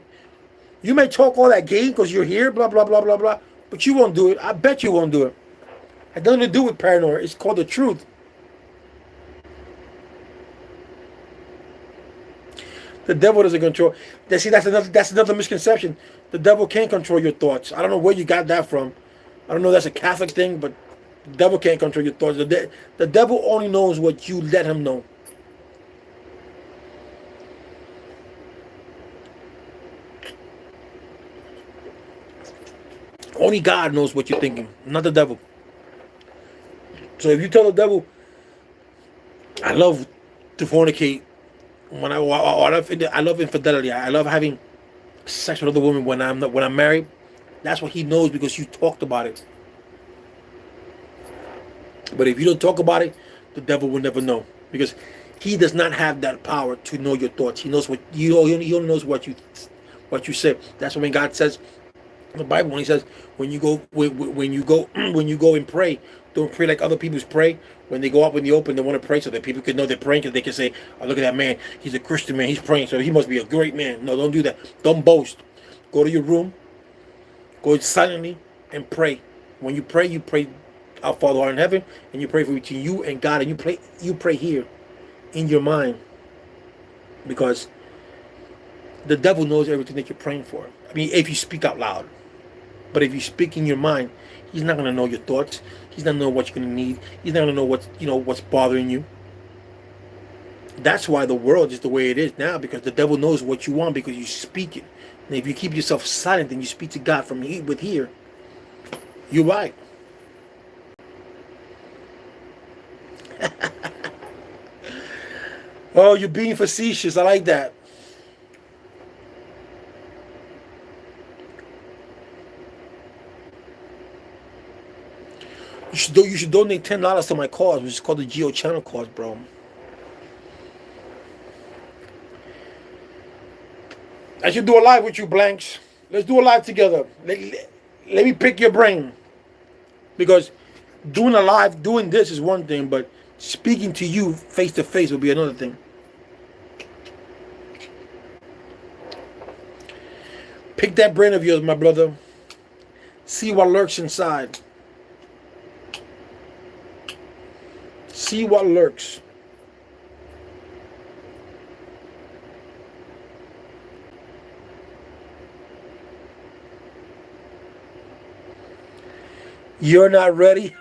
You may talk all that game because you're here, blah, blah, blah, blah, blah, but you won't do it. I bet you won't do it. It has nothing to do with paranoia. It's called the truth. The devil doesn't control. See, that's another misconception. The devil can't control your thoughts. I don't know where you got that from. I don't know if that's a Catholic thing, but the devil can't control your thoughts. The devil only knows what you let him know. Only God knows what you're thinking, not the devil. So if you tell the devil, I love to fornicate, I love infidelity. I love having sex with other women when I'm married. That's what he knows because you talked about it. But if you don't talk about it, the devil will never know because he does not have that power to know your thoughts. He knows what you. He only knows what you say. That's when God says in the Bible when He says when you go when you go and pray, don't pray like other people's pray. When they go up in the open, they want to pray so that people can know they're praying because they can say, "Oh, look at that man. He's a Christian man. He's praying, so he must be a great man." No, don't do that. Don't boast. Go to your room. Go silently and pray. When you pray, Our Father who art in heaven, and you pray for between you and God, and you pray here in your mind because the devil knows everything that you're praying for. I mean, if you speak out loud, but if you speak in your mind, he's not going to know your thoughts. He's not going to know what you're going to need. He's not going to know what's bothering you. That's why the world is the way it is now, because the devil knows what you want because you speak it. And if you keep yourself silent and you speak to God from here, you're right. Oh, you're being facetious. I like that. You should donate $10 to my cause, which is called the Geo Channel cause, bro. I should do a live with you, Blanks. Let's do a live together. Let me pick your brain. Because doing this is one thing, but speaking to you face to face will be another thing. Pick that brain of yours, my brother. See what lurks inside. See what lurks. You're not ready?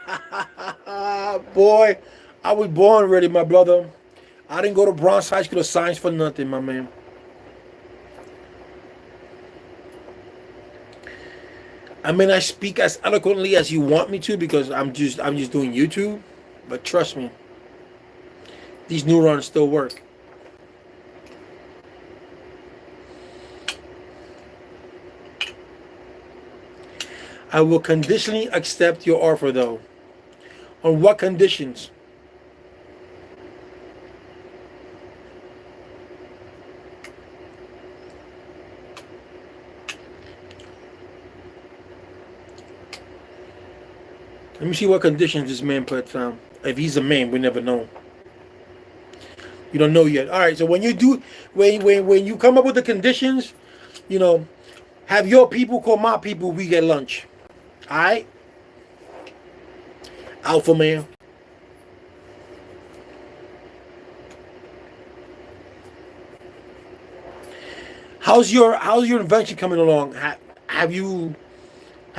Boy, I was born ready, my brother. I didn't go to Bronx High School of Science for nothing, my man. I may not speak as eloquently as you want me to because I'm just doing YouTube, but trust me, these neurons still work. I will conditionally accept your offer, though. On what conditions? Let me see what conditions this man put down. If he's a man, we never know. You don't know yet. All right. So when you do, when you come up with the conditions, have your people call my people. We get lunch. All right. Alpha man. How's your invention coming along? Has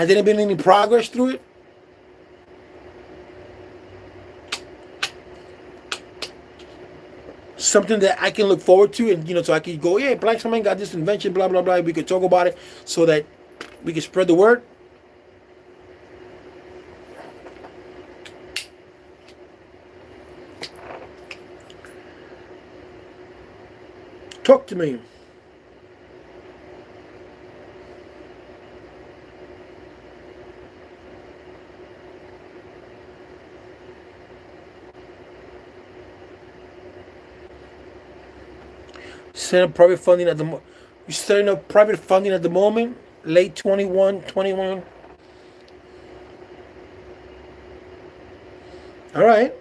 there been any progress through it? Something that I can look forward to, and so I can go, yeah, Black Someone got this invention, blah blah blah. We could talk about it so that we can spread the word. Talk to me. Setting up private funding at the you're setting up private funding at the moment, late 21. All right.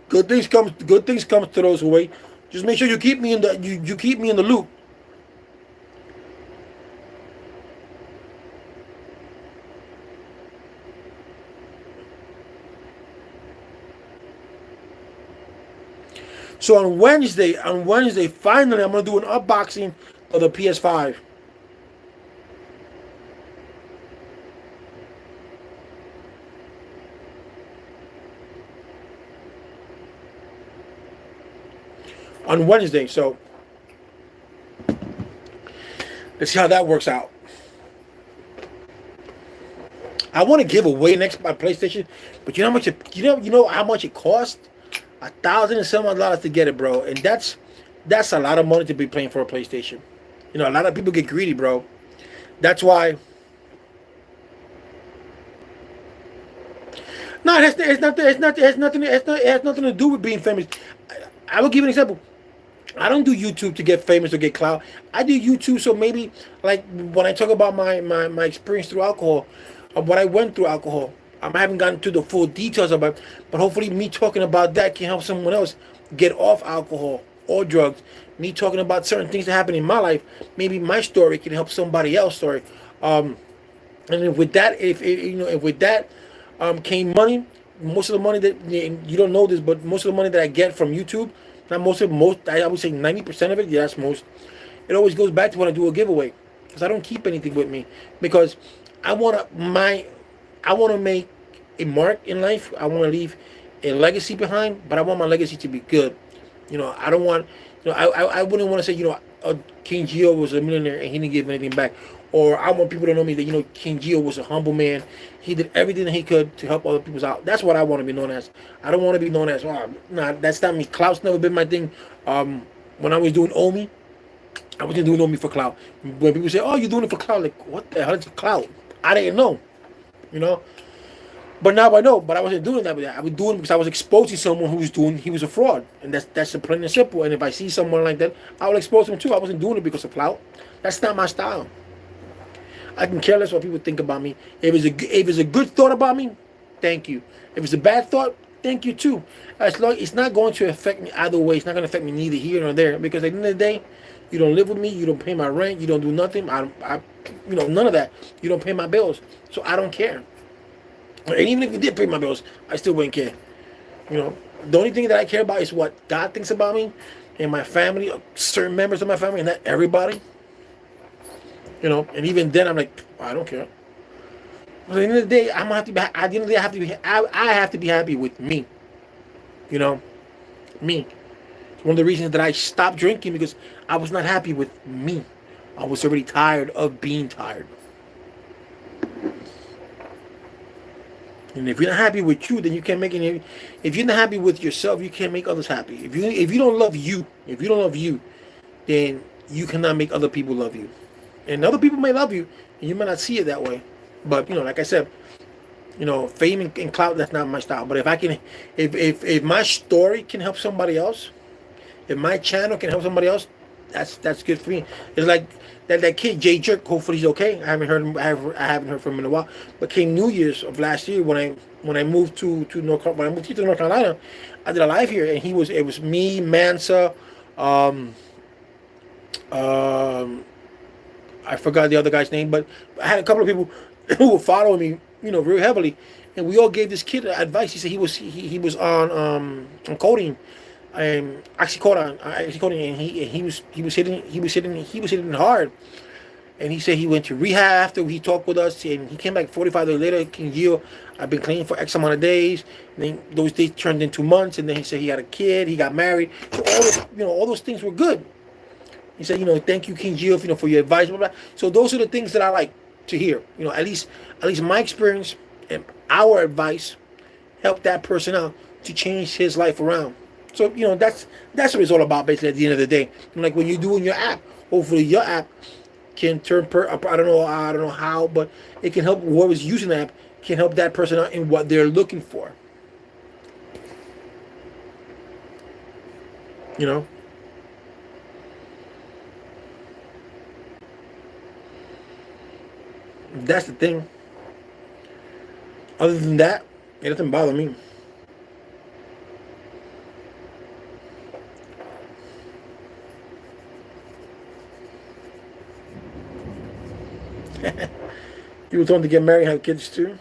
Good things come to those who wait. Just make sure you keep me in the you keep me in the loop. So on Wednesday, finally, I'm gonna do an unboxing of the PS5. On Wednesday, so let's see how that works out. I want to give away next my PlayStation, but you know how much you know how much it cost? $1,000 to get it, bro, and that's a lot of money to be paying for a PlayStation. You know, a lot of people get greedy, bro. That's why. No, it has nothing to do with being famous. I will give you an example. I don't do YouTube to get famous or get clout. I do YouTube so maybe like when I talk about my experience through alcohol, of what I went through alcohol. I haven't gotten to the full details about it, but hopefully me talking about that can help someone else get off alcohol or drugs. Me talking about certain things that happen in my life, maybe my story can help somebody else's story. Um, and if with that, if with that came money, most of the money that you don't know this, but most of the money that I get from YouTube, not most I would say 90% of it, yeah, that's most. It always goes back to when I do a giveaway, because I don't keep anything with me, because I want to my I want to make a mark in life. I want to leave a legacy behind, but I want my legacy to be good. You know, I don't want, I wouldn't want to say, King Geo was a millionaire and he didn't give anything back. Or I want people to know me that, King Geo was a humble man. He did everything that he could to help other people out. That's what I want to be known as. I don't want to be known as, nah, that's not me. Clout's never been my thing. When I was doing Omi, I wasn't doing Omi for clout. When people say, oh, you're doing it for clout, like, what the hell is clout? I didn't know, you know? But now I know. But I wasn't doing that. I was doing it because I was exposing someone he was a fraud, and that's the plain and simple. And if I see someone like that, I will expose him too. I wasn't doing it because of clout. That's not my style. I can care less what people think about me. If it's a good thought about me, thank you. If it's a bad thought, thank you too. As long it's not going to affect me either way. It's not going to affect me neither here nor there, because at the end of the day, you don't live with me. You don't pay my rent. You don't do nothing. None of that. You don't pay my bills, so I don't care. And even if you did pay my bills, I still wouldn't care. You know, the only thing that I care about is what God thinks about me and my family, certain members of my family, and not everybody. You know, and even then, I'm like, I don't care. But at the end of the day, I'm gonna have to be. At the end of the day, I have to be happy with me. You know, me. It's one of the reasons that I stopped drinking, because I was not happy with me. I was already tired of being tired. And if you're not happy with you, then you can't make any. If you're not happy with yourself, you can't make others happy. If you don't love you, then you cannot make other people love you. And other people may love you, and you might not see it that way. But like I said, fame and clout, that's not my style. But if I can, if my story can help somebody else, if my channel can help somebody else, that's good for me. It's like that kid Jay Jerk. Hopefully he's okay. I haven't heard him. I haven't heard from him in a while. But came New Year's of last year when I moved to when I moved to North Carolina, I did a live here, and it was me, Mansa, um, I forgot the other guy's name, but I had a couple of people who were following me, real heavily, and we all gave this kid advice. He said he was on codeine, oxycodone, and he was hitting hard. And he said he went to rehab after he talked with us, and he came back 45 days later. King Gio, I've been clean for X amount of days. And then those days turned into months, and then he said he had a kid, he got married. So all those things were good. He said, thank you, King Gio, for your advice. Blah, blah. So those are the things that I like to hear. At least my experience and our advice helped that person out to change his life around. So that's what it's all about, basically. At the end of the day, like when you're doing your app, hopefully your app can turn I don't know how, but it can help whoever's using the app, can help that person out in what they're looking for. That's the thing. Other than that, it doesn't bother me. You were told to get married and have kids too?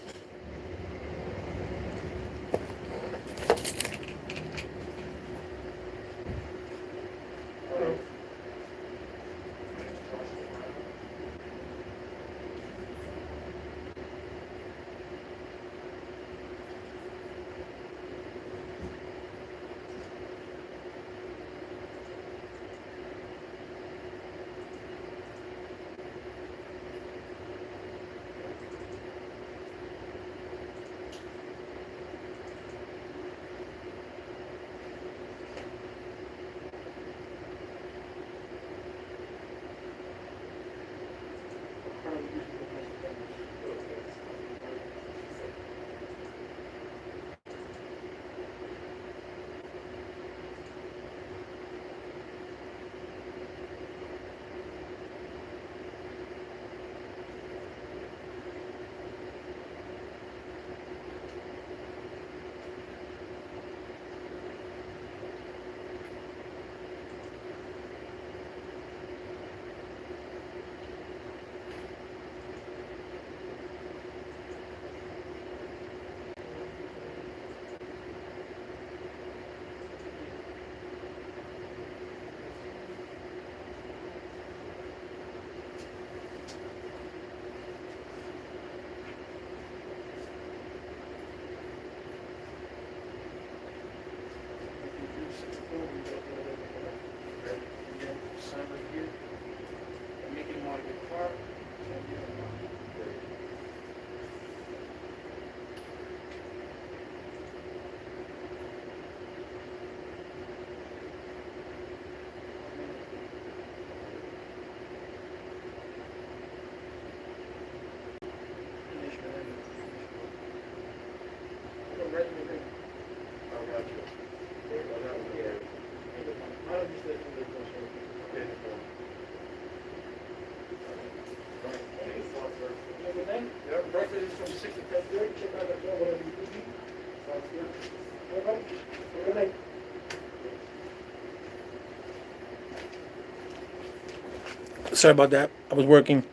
Sorry about that. I was working.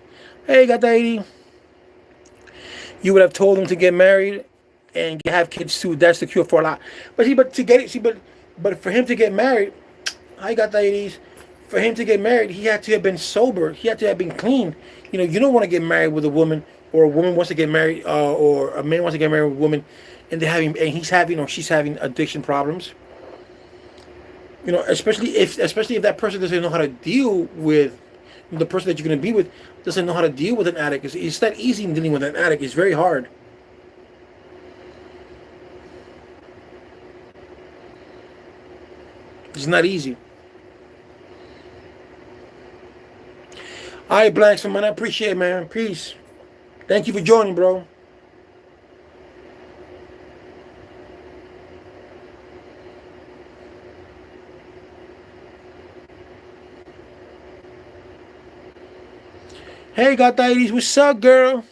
Hey, got the 80. You would have told him to get married and have kids too. That's the cure for a lot. But see, but to get it, see, but for him to get married, I got the 80s. For him to get married, he had to have been sober. He had to have been clean. You know, you don't want to get married with a woman, or a woman wants to get married, or a man wants to get married with a woman, and he's having or she's having addiction problems. You know, especially if that person doesn't know how to deal with the person that you're going to be with, doesn't know how to deal with an addict. It's not easy dealing with an addict. It's very hard. It's not easy. All right, Blanks, man. I appreciate it, man. Peace. Thank you for joining, bro. Hey, got the 80s. What's up, girl?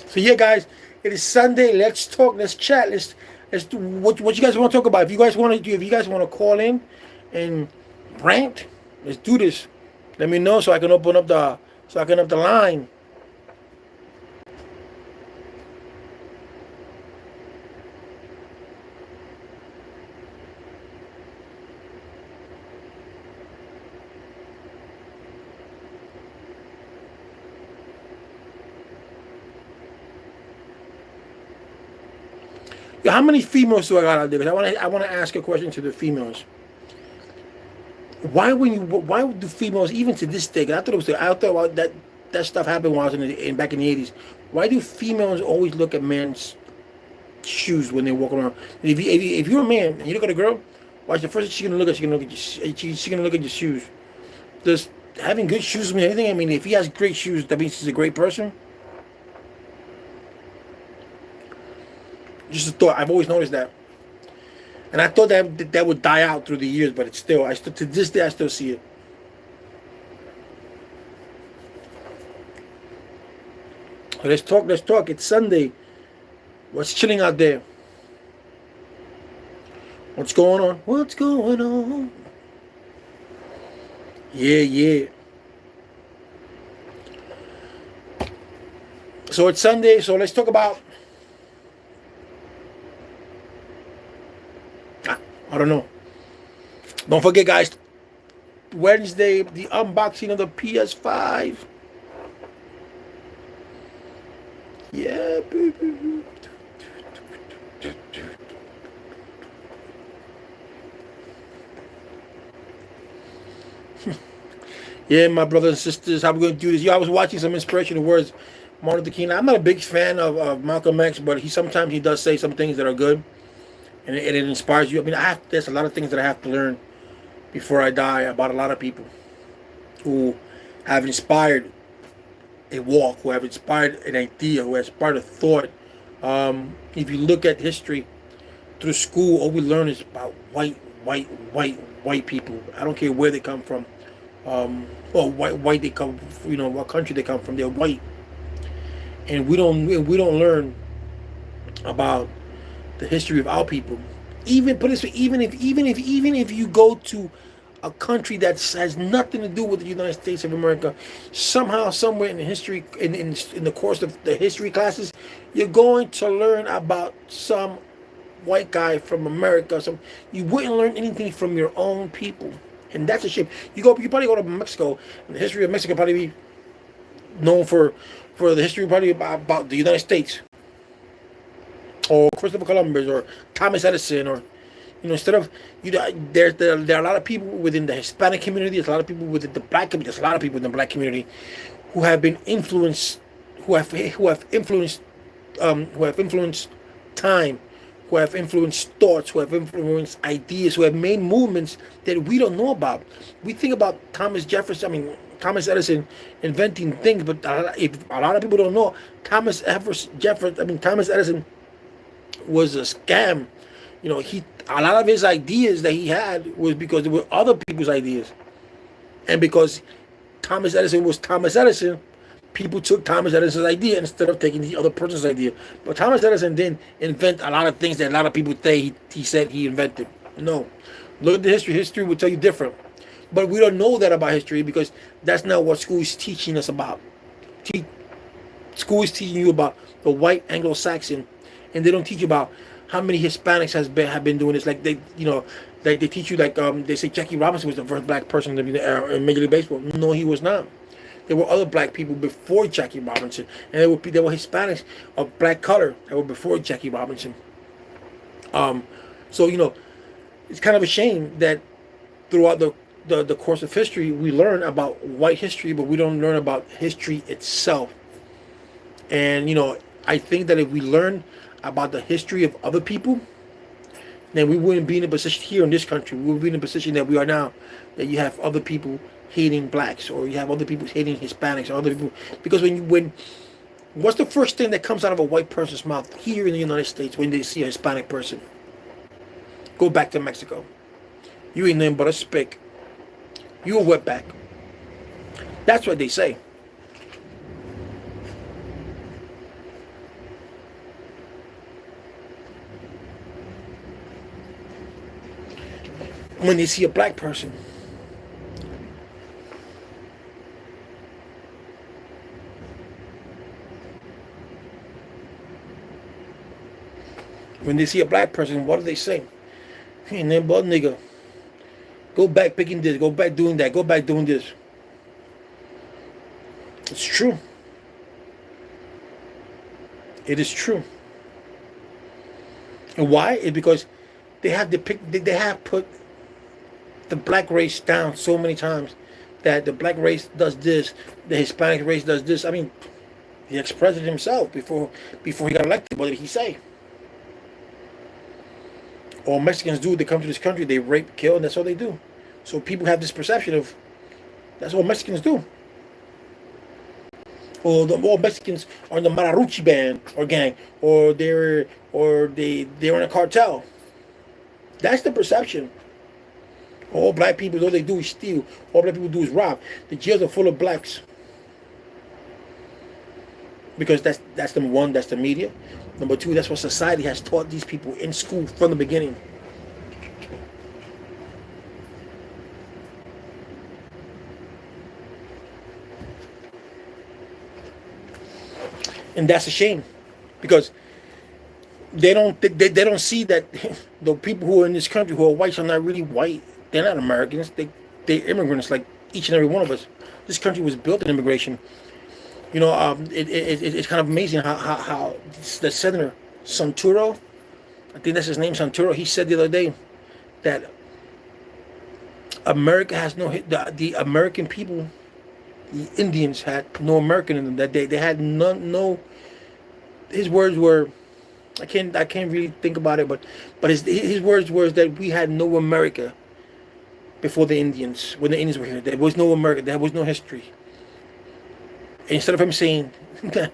So yeah, guys, it is Sunday. Let's talk. Let's chat. Let's do what you guys want to talk about. If you guys want to call in and rant, let's do this. Let me know so I can open up the line. Yo, how many females do I got out there? Because I want to ask a question to the females. Why do females even to this day? 'Cause I thought that stuff happened when I was back in the 80s. Why do females always look at men's shoes when they walk around? If you're a man and you look at a girl, watch the first thing she's gonna look at. She's gonna look at your shoes. Does having good shoes mean anything? I mean, if he has great shoes, that means he's a great person. Just a thought. I've always noticed that, and I thought that would die out through the years, but I still to this day I still see it. So let's talk. Let's talk. It's Sunday. What's chilling out there? What's going on? What's going on? Yeah. So it's Sunday. So let's talk about. I don't know. Don't forget, guys. Wednesday, the unboxing of the PS5. Yeah, baby. Yeah, my brothers and sisters, how we going to do this? I was watching some inspirational words. Martin Luther King. I'm not a big fan of Malcolm X, but sometimes he does say some things that are good, and it inspires you. I mean, there's a lot of things that I have to learn before I die about a lot of people who have inspired a walk, who have inspired an idea, who have inspired a thought. If you look at history through school, all we learn is about white people. I don't care where they come from, or white they come, what country they come from. They're white, and we don't learn about the history of our people. Even put this way, even if you go to a country that has nothing to do with the United States of America, somehow, somewhere in the history, in the course of the history classes, you're going to learn about some white guy from America. You wouldn't learn anything from your own people, and that's a shame. You probably go to Mexico, and the history of Mexico probably be known for the history probably about the United States, or Christopher Columbus, or Thomas Edison, or You know, instead of there are a lot of people within the Hispanic community. There's a lot of people within the black community. There's a lot of people in the black community who have been influenced, who have influenced time, who have influenced thoughts, who have influenced ideas, who have made movements that we don't know about. We think about Thomas Jefferson. I mean, Thomas Edison inventing things, but if a lot of people don't know, Thomas Edison was a scam. You know, a lot of his ideas that he had was because there were other people's ideas, and because Thomas Edison was Thomas Edison, people took Thomas Edison's idea instead of taking the other person's idea. But Thomas Edison didn't invent a lot of things that a lot of people say he said he invented. No, look at the history. History will tell you different. But we don't know that about history because that's not what school is teaching us about. School is teaching you about the white Anglo-Saxon, and they don't teach you about how many Hispanics have been doing this. Like they teach you they say Jackie Robinson was the first black person to be in Major League Baseball. No, he was not. There were other black people before Jackie Robinson, and there were Hispanics of black color that were before Jackie Robinson. So it's kind of a shame that throughout the course of history we learn about white history, but we don't learn about history itself. And I think that if we learn about the history of other people, then we wouldn't be in a position here in this country. We would be in a position that we are now, that you have other people hating blacks, or you have other people hating Hispanics, or other people. Because what's the first thing that comes out of a white person's mouth here in the United States when they see a Hispanic person? Go back to Mexico. You ain't nothing but a spick. You a wetback. That's what they say. When they see a black person. When they see a black person, what do they say? Hey, man, but nigga, go back picking this, go back doing that, go back doing this. It's true. It is true. And why? It's because they have put the black race down so many times that the black race does this, the Hispanic race does this. I mean, the ex-president himself, before he got elected, what did he say? All Mexicans do, they come to this country, they rape, kill, and that's all they do. So people have this perception of that's all Mexicans do. Or all Mexicans are in the Mariachi band or gang, or they're in a cartel. That's the perception. All black people, all they do is steal. All black people do is rob. The jails are full of blacks. Because that's number one, that's the media. Number two, that's what society has taught these people in school from the beginning. And that's a shame, because they don't see that the people who are in this country who are whites are not really white. They're not Americans. They're immigrants like each and every one of us. This country was built on immigration. It's kind of amazing how the senator Santoro, I think that's his name, Santoro, he said the other day that America has the American people, the Indians had no American in them. That they had no. His words were, I can't really think about it, but his words were that we had no America before the Indians. When the Indians were here, there was no America. There was no history. And instead of him saying that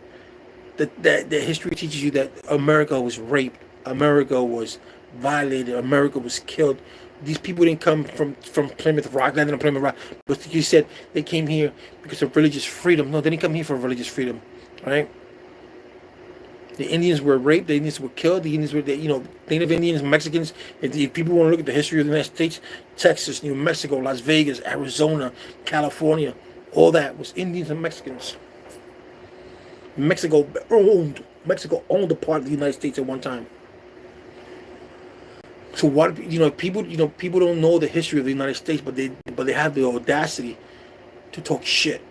the history teaches you that America was raped, America was violated, America was killed. These people didn't come from Plymouth Rock, landed on Plymouth Rock, but he said they came here because of religious freedom. No, they didn't come here for religious freedom, right? The Indians were raped. The Indians were killed. The Indians were, Native Indians, Mexicans. If people want to look at the history of the United States, Texas, New Mexico, Las Vegas, Arizona, California, all that was Indians and Mexicans. Mexico owned a part of the United States at one time. So what people don't know the history of the United States, but they have the audacity to talk shit.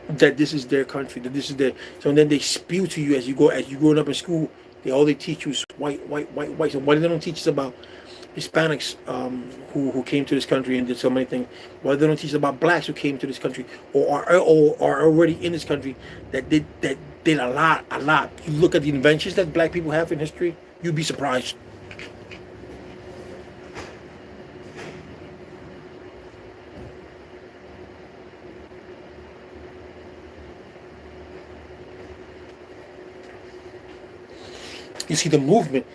That this is their country, that this is their. So then they spew to you as you growing up in school. all they teach you is white, white, white, white. So why they don't teach us about Hispanics who came to this country and did so many things? Why they don't teach us about blacks who came to this country or are already in this country that did a lot, a lot. You look at the inventions that black people have in history, you'd be surprised. You see the movement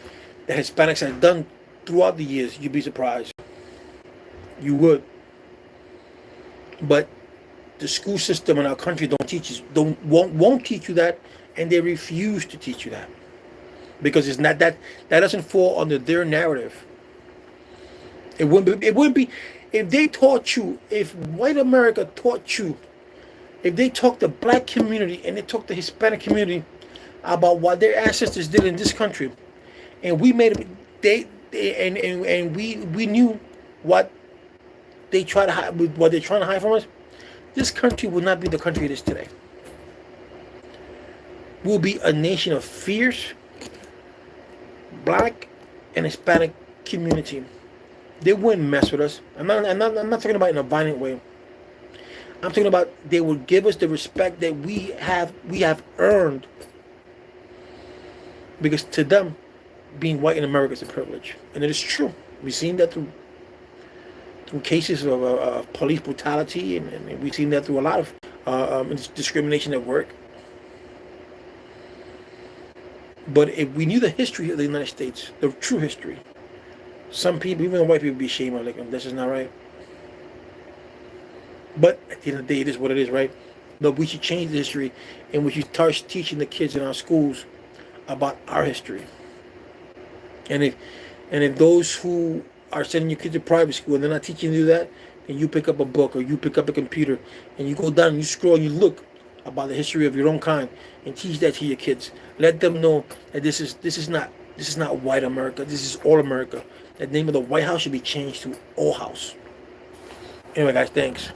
that Hispanics have done throughout the years, you'd be surprised. You would. But the school system in our country don't teach you, won't teach you that, and they refuse to teach you that. Because it's not that doesn't fall under their narrative. It wouldn't be if they taught you, if white America taught you, if they taught the black community and they taught the Hispanic community about what their ancestors did in this country, and we made it, we knew what they try to hide, what they're trying to hide from us, this country would not be the country it is today. We'll be a nation of fierce black and Hispanic community. They wouldn't mess with us. I'm not talking about in a violent way. I'm talking about they would give us the respect that we have earned. Because to them, being white in America is a privilege. And it is true. We've seen that through cases of police brutality, and we've seen that through a lot of discrimination at work. But if we knew the history of the United States, the true history, some people, even white people, be ashamed of like, this is not right. But at the end of the day, it is what it is, right? But we should change the history, and we should start teaching the kids in our schools about our history. And if those who are sending your kids to private school and they're not teaching you that, then you pick up a book or you pick up a computer and you go down and you scroll and you look about the history of your own kind and teach that to your kids. Let them know that this is not white America. This is all America. The name of the White House should be changed to All House. Anyway, guys, thanks.